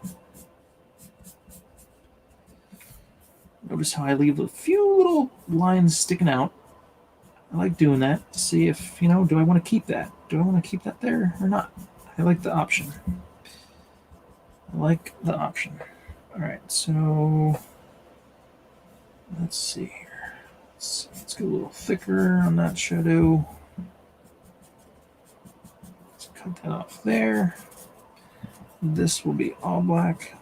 Notice how I leave a few little lines sticking out. I like doing that to see if, do I want to keep that? Do I want to keep that there or not? I like the option. All right, so let's see here. Let's go a little thicker on that shadow. Let's cut that off there. This will be all black.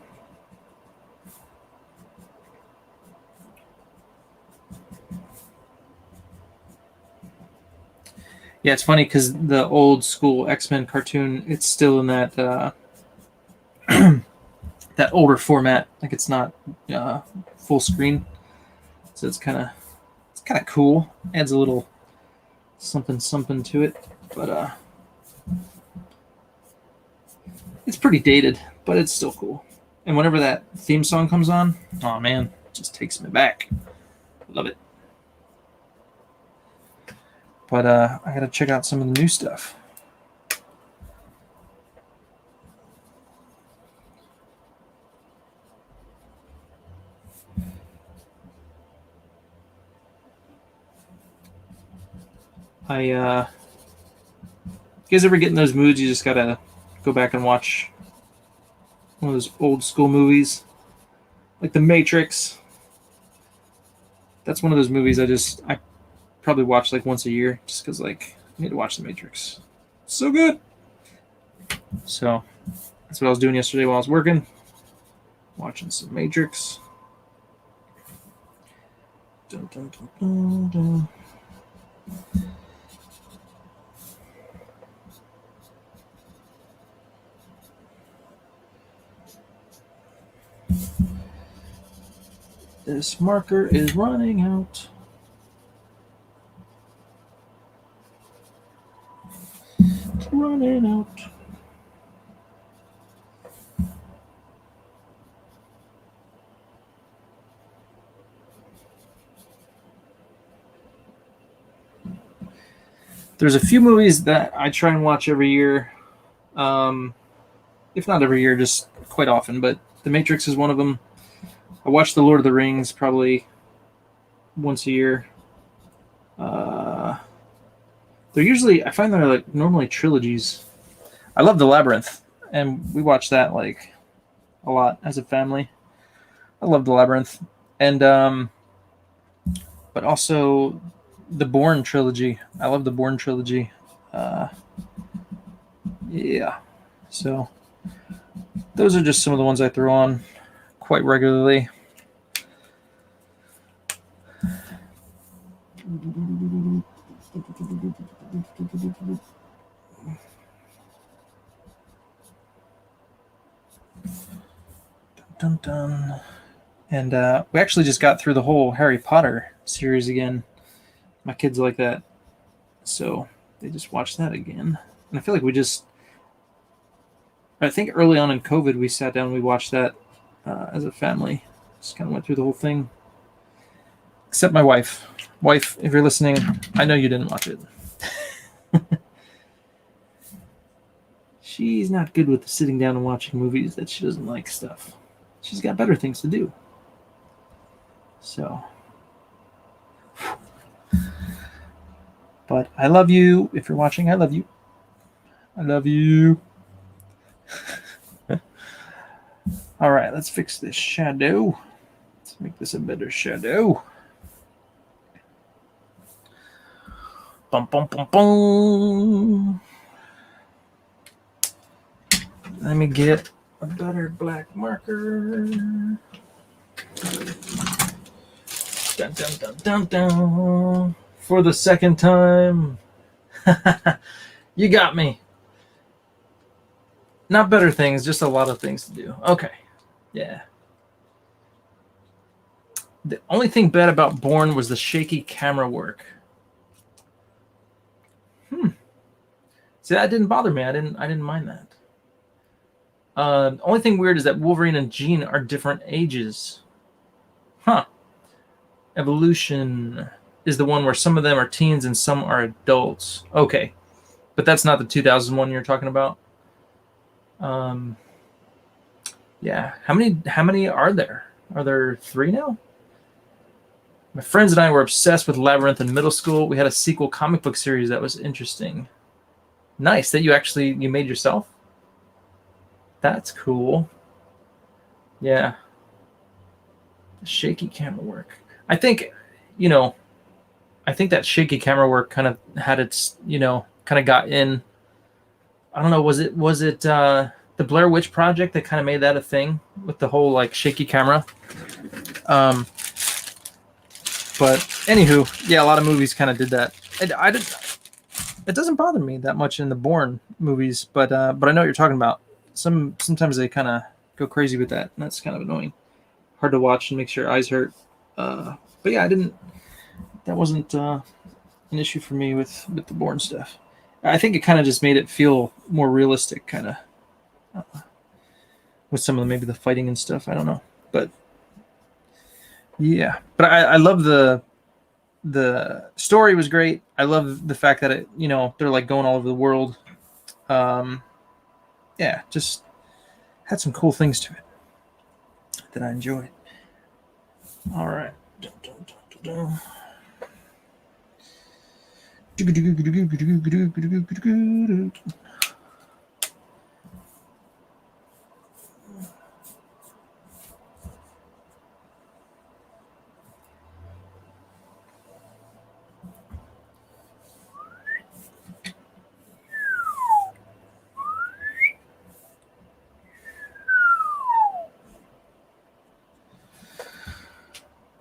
Yeah, it's funny because the old school X-Men cartoon, it's still in that that older format. Like it's not full screen, so it's kind of cool. Adds a little something to it, but it's pretty dated, but it's still cool. And whenever that theme song comes on, oh man, it just takes me back. Love it. But I gotta check out some of the new stuff. You guys ever get in those moods you just gotta go back and watch one of those old school movies? Like The Matrix. That's one of those movies I probably watch like once a year just because like I need to watch The Matrix. It's so good. So that's what I was doing yesterday while I was working. Watching some Matrix. Dun, dun, dun, dun, dun. This marker is running out. It's running out. There's a few movies that I try and watch every year. If not every year, just quite often. But The Matrix is one of them. I watch The Lord of the Rings probably once a year. I find they're like normally trilogies. I love The Labyrinth, and we watch that like a lot as a family. I love The Labyrinth, and but also the Bourne trilogy. I love the Bourne trilogy. Yeah, so those are just some of the ones I throw on quite regularly. Dun, dun. And we actually just got through the whole Harry Potter series again. My kids like that, so they just watched that again. And I feel like I think early on in COVID, we sat down and we watched that as a family. Just kind of went through the whole thing. Except my wife. Wife, if you're listening, I know you didn't watch it. She's not good with sitting down and watching movies that she doesn't like stuff. She's got better things to do. So, but I love you. If you're watching, I love you. I love you. All right, let's fix this shadow. Let's make this a better shadow. Bum, bum, bum, bum. Let me get a better black marker. Dun, dun, dun, dun, dun. For the second time. You got me. Not better things, just a lot of things to do. Okay. Yeah. The only thing bad about Born was the shaky camera work. See, that didn't bother me. I didn't mind that. Only thing weird is that Wolverine and Jean are different ages. Huh. Evolution is the one where some of them are teens and some are adults. Okay. But that's not the 2001 you're talking about. Yeah. How many are there? Are there 3 now? My friends and I were obsessed with Labyrinth in middle school. We had a sequel comic book series that was interesting. Nice that you made yourself. That's cool. Yeah. Shaky camera work. I think that shaky camera work kind of had its, kind of got in. I don't know, was it the Blair Witch Project that kind of made that a thing with the whole like shaky camera? But anywho, yeah, a lot of movies kind of did that. It doesn't bother me that much in the Bourne movies, but I know what you're talking about. Sometimes they kind of go crazy with that, and that's kind of annoying. Hard to watch and makes your eyes hurt. But yeah, that wasn't an issue for me with the Bourne stuff. I think it kind of just made it feel more realistic, kind of, with some of maybe the fighting and stuff. I don't know, but yeah. But I love the story was great. I love the fact that it, they're like going all over the world. Yeah, just had some cool things to it that I enjoyed. All right.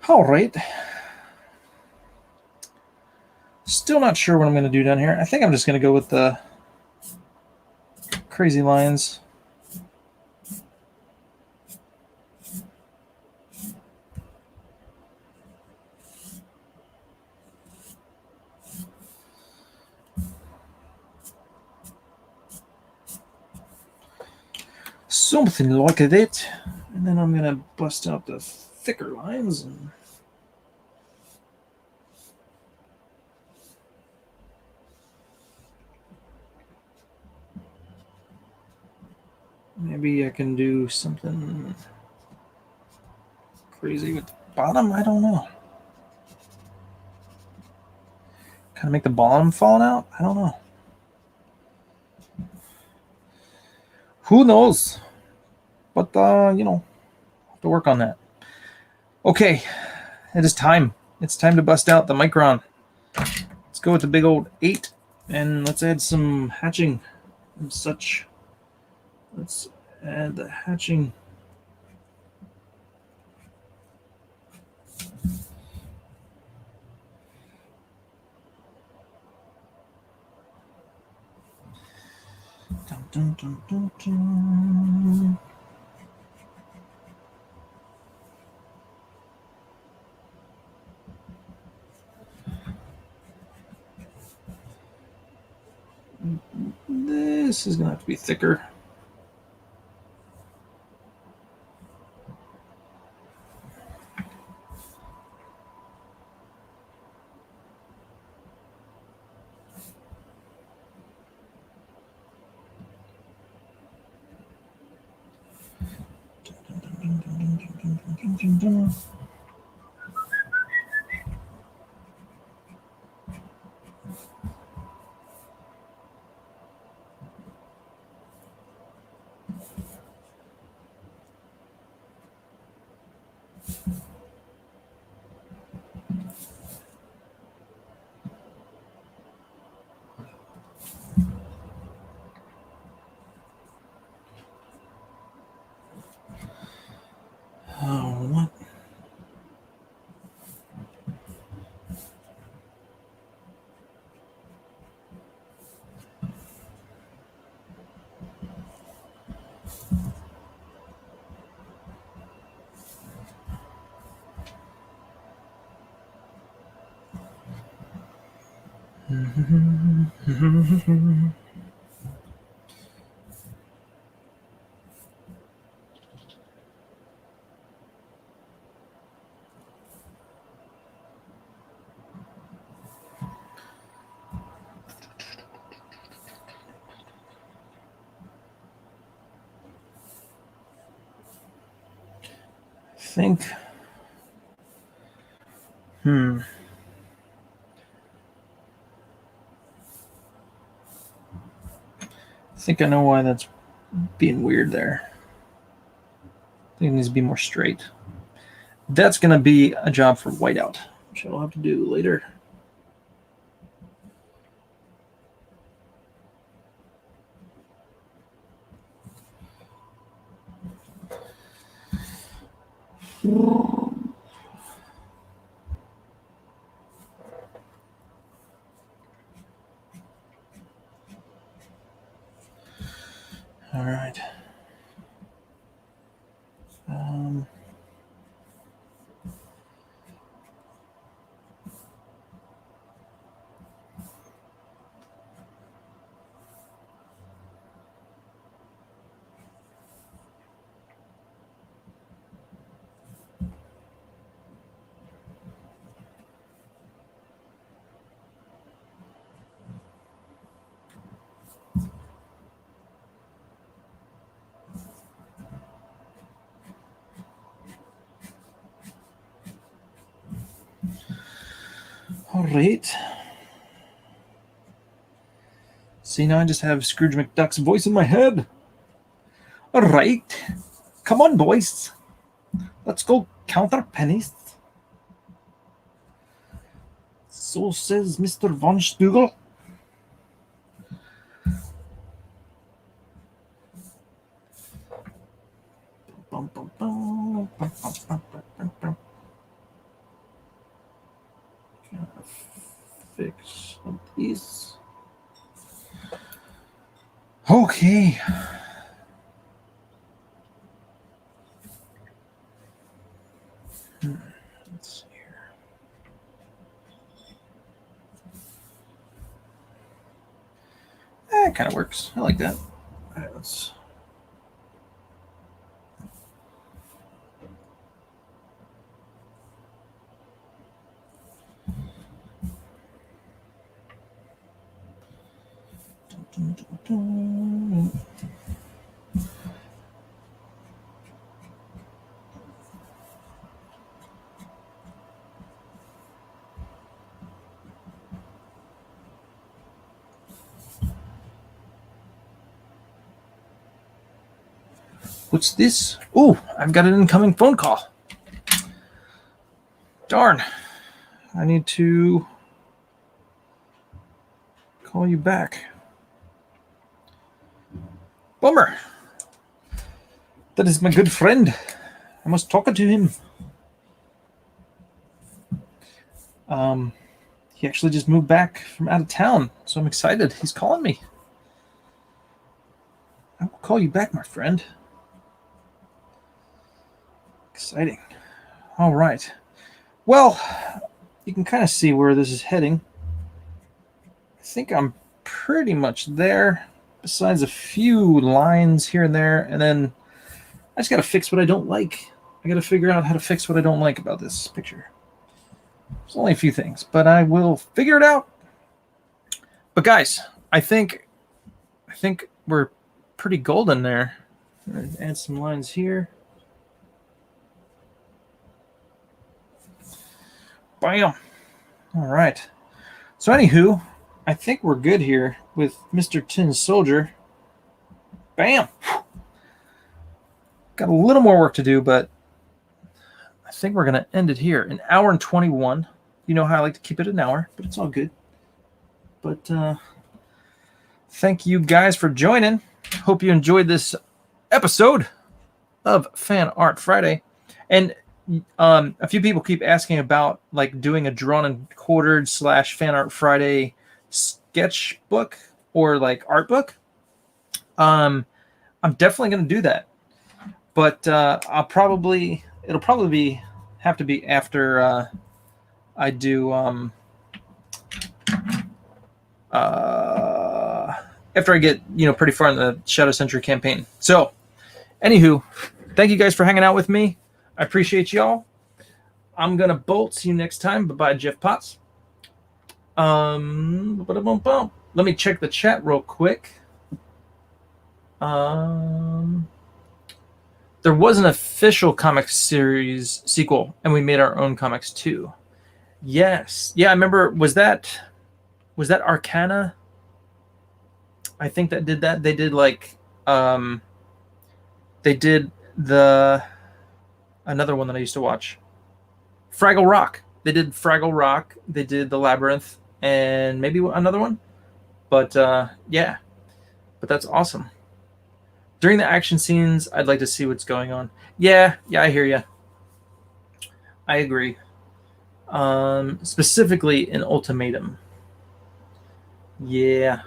All right. Still not sure what I'm going to do down here. I think I'm just going to go with the crazy lines. Something like that. And then I'm going to bust out the thicker lines and maybe I can do something crazy with the bottom. I don't know. Kind of make the bottom fall out. I don't know. Who knows? But have to work on that. Okay, it is time. It's time to bust out the Micron. Let's go with the big old 8, and let's add some hatching and such. Let's add the hatching. Dun, dun, dun, dun, dun. This is going to have to be thicker. Oh, what? Think. I think I know why that's being weird there. I think it needs to be more straight. That's going to be a job for whiteout, which I'll have to do later. All right. All right. See, now I just have Scrooge McDuck's voice in my head. All right. Come on, boys. Let's go count our pennies. So says Mr. Von Stugel. Fix these. Okay. Let's see here. That kind of works. I like that. All right, let's. What's this? Oh, I've got an incoming phone call. Darn. I need to call you back. Bummer. That is my good friend. I must talk to him. He actually just moved back from out of town, so I'm excited. He's calling me. I will call you back, my friend. Exciting. All right. Well, you can kind of see where this is heading. I think I'm pretty much there, besides a few lines here and there, and then I just got to fix what I don't like. I got to figure out how to fix what I don't like about this picture. There's only a few things, but I will figure it out. But guys, I think we're pretty golden there. Add some lines here. Bam. All right. So anywho, I think we're good here with Mr. Tin Soldier. Bam. Got a little more work to do, but I think we're going to end it here. An hour and 21. You know how I like to keep it an hour, but it's all good. But thank you guys for joining. Hope you enjoyed this episode of Fan Art Friday. And a few people keep asking about like doing a drawn and quartered / Fan Art Friday sketchbook or like art book. I'm definitely going to do that, but it'll probably have to be after I do after I get pretty far in the Shadow Sentry campaign. So anywho, thank you guys for hanging out with me. I appreciate y'all. I'm gonna bolt. See you next time. Bye-bye, Jeff Potts. Let me check the chat real quick. There was an official comic series sequel, and we made our own comics too. Yes. Yeah, I remember. Was that Arcana? I think that did that. They did like they did another one that I used to watch. Fraggle Rock. They did Fraggle Rock. They did The Labyrinth and maybe another one. But yeah. But that's awesome. During the action scenes, I'd like to see what's going on. Yeah, I hear you. I agree. Specifically in Ultimatum. Yeah.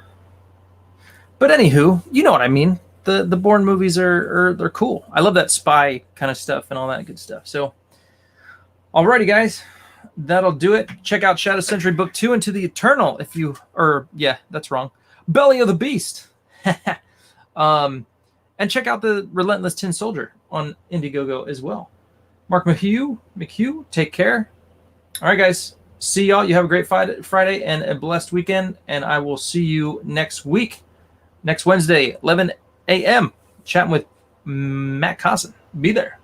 But anywho, you know what I mean. The Bourne movies they're cool. I love that spy kind of stuff and all that good stuff. So, alrighty, guys, that'll do it. Check out Shadow Sentry Book 2 Into the Eternal that's wrong. Belly of the Beast. And check out the Relentless Tin Soldier on Indiegogo as well. Mark McHugh, take care. All right, guys. See y'all. You have a great Friday and a blessed weekend. And I will see you next week. Next Wednesday, 11 a.m. Chatting with Matt Cosson. Be there.